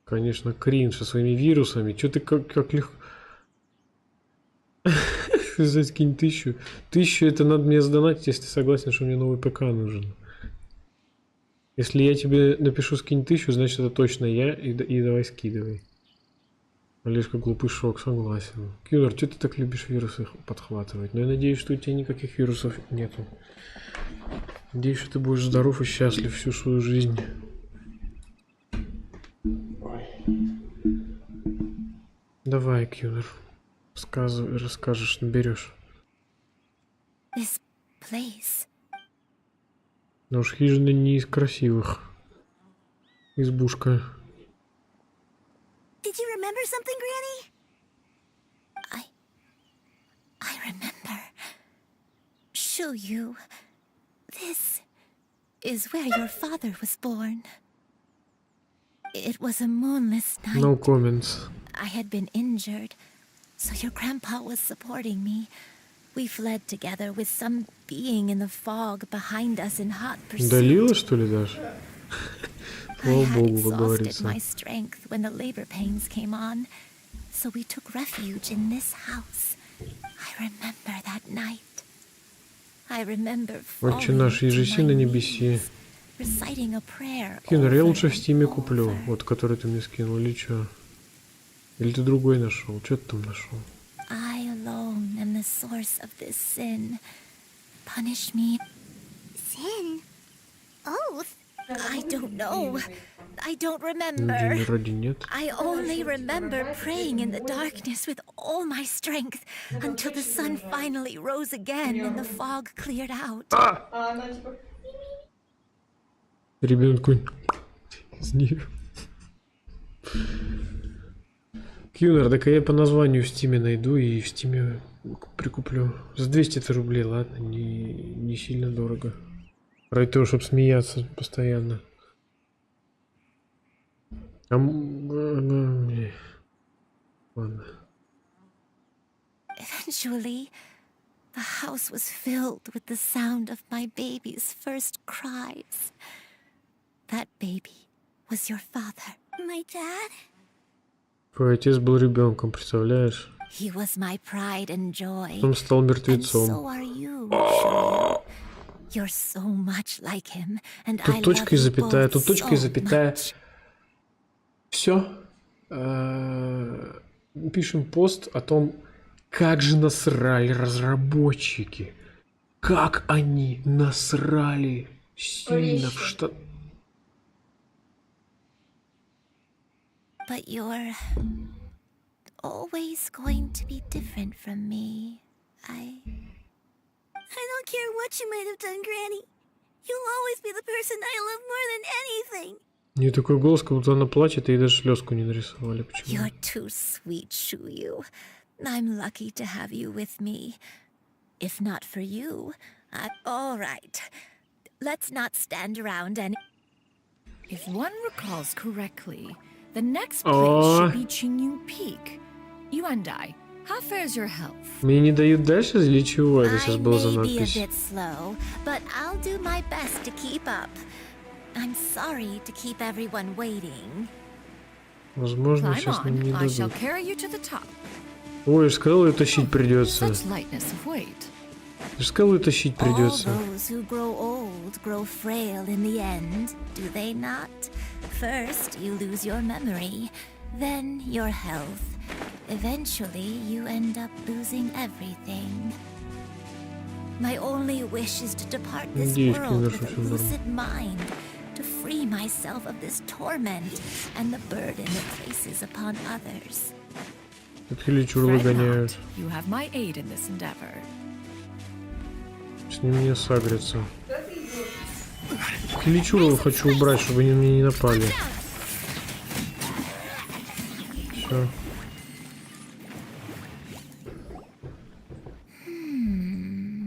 конечно, кринж со своими вирусами. Чё ты как легко... Закинь 1000. 1000 это надо мне сдонатить, если ты согласен, что мне новый ПК нужен. Если я тебе напишу скинь 1000, значит это точно я, и давай скидывай. Олежка глупый шок, согласен. Кьюнер, что ты так любишь вирусы подхватывать? Но я надеюсь, что у тебя никаких вирусов нету. Надеюсь, что ты будешь здоров и счастлив всю свою жизнь. Давай, Кьюнер. Расскажешь, наберешь. This place. Но уж хижина не из красивых. Избушка. Did you remember something, Granny? I remember. Shuyu, this is where your father was born. It was a moonless night. No comments. I had been injured, so your grandpa was supporting me. We fled together with some being in the fog behind us in hot pursuit. Удалила, что ли, даже? I Слава had богу, как exhausted говорится. my strength when the labor pains came on, so we took refuge in this house. I remember that night. I remember Отче falling наш, to ежеси my на небеси. knees, reciting a prayer Кинер, я over лучше в and стиме куплю. over. Вот, который ты мне скинул, или чё? Или ты другой нашел? Что ты там нашел? I alone am the source of this sin. Punish me. Sin? Oath? I don't know. I don't Где remember. вроде нет. I only remember praying in the darkness with all my strength until the sun finally rose again and the fog cleared out. А она типа... Ребенок такой из нее. Кьюнер, так я по названию в стиме найду и в стиме прикуплю. За 200 рублей, ладно, не сильно дорого. Ради того, чтобы смеяться постоянно. Ладно. Eventually, the house was filled with the sound of my baby's first cries. That baby was your father. My dad? Твой отец был ребенком, представляешь? He was my pride and joy. Он стал And мертвецом. so are you, Shuyu. You're so much like him, and I Тут love точка и you запятая, both тут точка и so запятая. much. Все. Пишем пост о том, как же насрали разработчики. Как они насрали сильно в штат. But you're always going to be different from me. I don't care what you might have done, Granny. You'll always be the person I love more than anything. У нее такой голос, как будто она плачет, и даже слезку не нарисовали. Почему? You're too sweet, Shuyu. I'm lucky to have you with me. If not for you, all right. Let's not stand around and... If one recalls correctly, the next place should be Qingyu Peak. You and I, how fares your health? Мне не дают дальше или чего? Это сейчас I было за may be a надпись. bit slow, but I'll do my best to keep up. I'm sorry to keep everyone waiting. Возможно, Climb сейчас нам не on, I shall дадут. carry you to the top. Ой, сказал, ее тащить придется. Such lightness of weight. Ты же сказал, ее тащить All придется. those who grow old grow frail in the end, do they not? First, you lose your memory, then your health. Eventually, you end up losing everything. My only wish is to depart this Надеюсь, world Кинер, with что a всё норм. lucid mind, to free myself of this torment and the burden it places upon others. Тут хиличур Fret выгоняют. not. You have my aid in this endeavor. С ним не сагрятся. Хиличуров хочу убрать, чтобы они мне не напали. Все.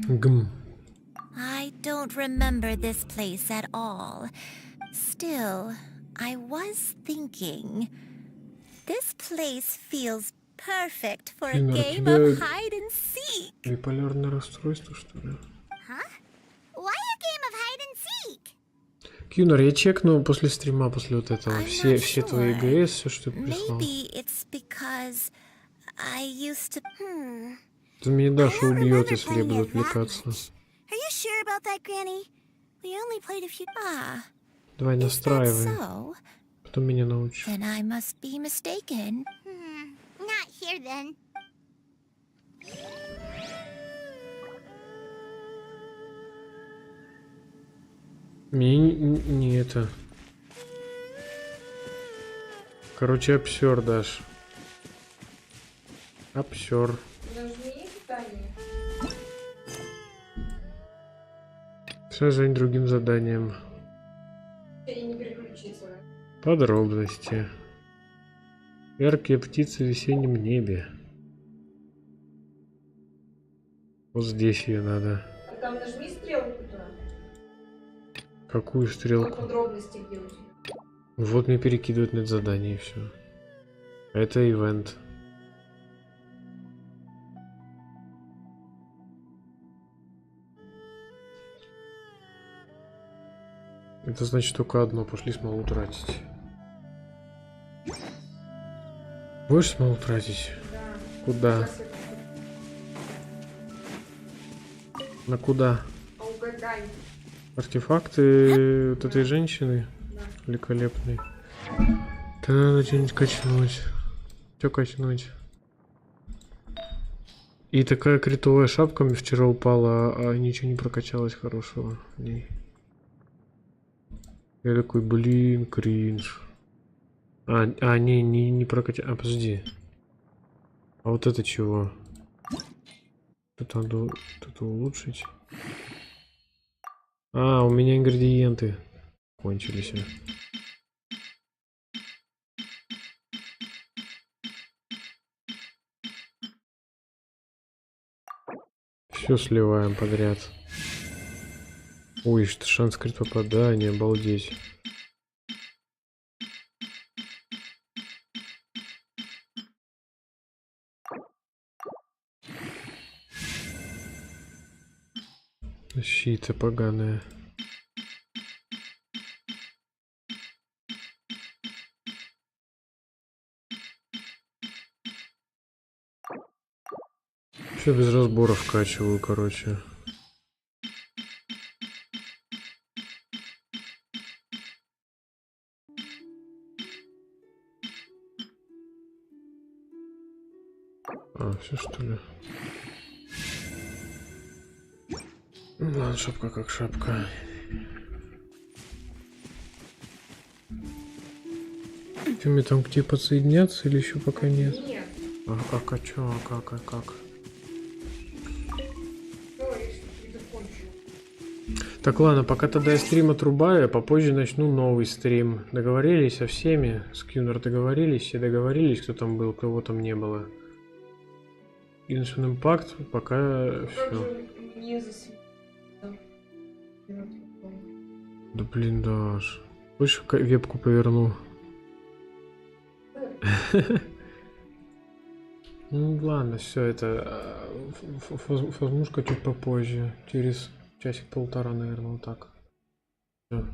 Гм. I don't remember this place at all. Still, I was thinking. This place feels perfect for a Блин, а у game тебя of hide and seek. биполярное расстройство, что ли? Huh? Why a game of hide and seek? Кьюнер, я чекну после стрима, после вот этого. I'm Все not твои sure. ГС, все, что ты прислал. Maybe it's because I used to. Ты меня Даша don't убьет, remember если я playing буду it that отвлекаться. Are you sure about that, Granny? We only played a few. Давай Is that настраивай. so? Потом меня научишь. Then I must be mistaken. Not here then. Мне не это. Короче, обсер, Даш. Обсер. Нажми питание. Начинай занять другим заданием. И не переключиться. Подробности. Яркие птицы в весеннем небе. Вот здесь ее надо. А там нажми стрелку туда. Какую стрелку? Подробности где у тебя. Вот мне перекидывают на это задание и все. Это ивент. Это значит только одно. Пошли смолу тратить. Будешь смолу тратить? Да. Куда? На куда? А угадай. Артефакты вот этой женщины? Да. Великолепной. Да надо что-нибудь качнуть. Что качнуть? И такая критовая шапка мне вчера упала, а ничего не прокачалось хорошего в ней. Я такой, блин, кринж. Не прокачал. А, подожди. А вот это чего? Это надо это улучшить. А, у меня ингредиенты кончились. Все сливаем подряд. Ой, что шанс крит попадания, обалдеть. Защита поганая. Все без разбора вкачиваю, короче. А, все что ли? Ладно, шапка как шапка. Что, мне там к тебе подсоединяться или еще пока нет? Нет. А чё, а как? Так, ладно, пока тогда я стрим отрубаю, а попозже начну новый стрим. Договорились со всеми? С Кьюнер договорились? Все договорились, кто там был, кого там не было? Genshin Impact, пока все. Да блин, Даш. Хочешь, вебку поверну? Ну ладно, все это. Возможно, чуть попозже. Через часик-полтора, наверное, вот так. Всё.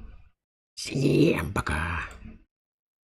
Всем пока.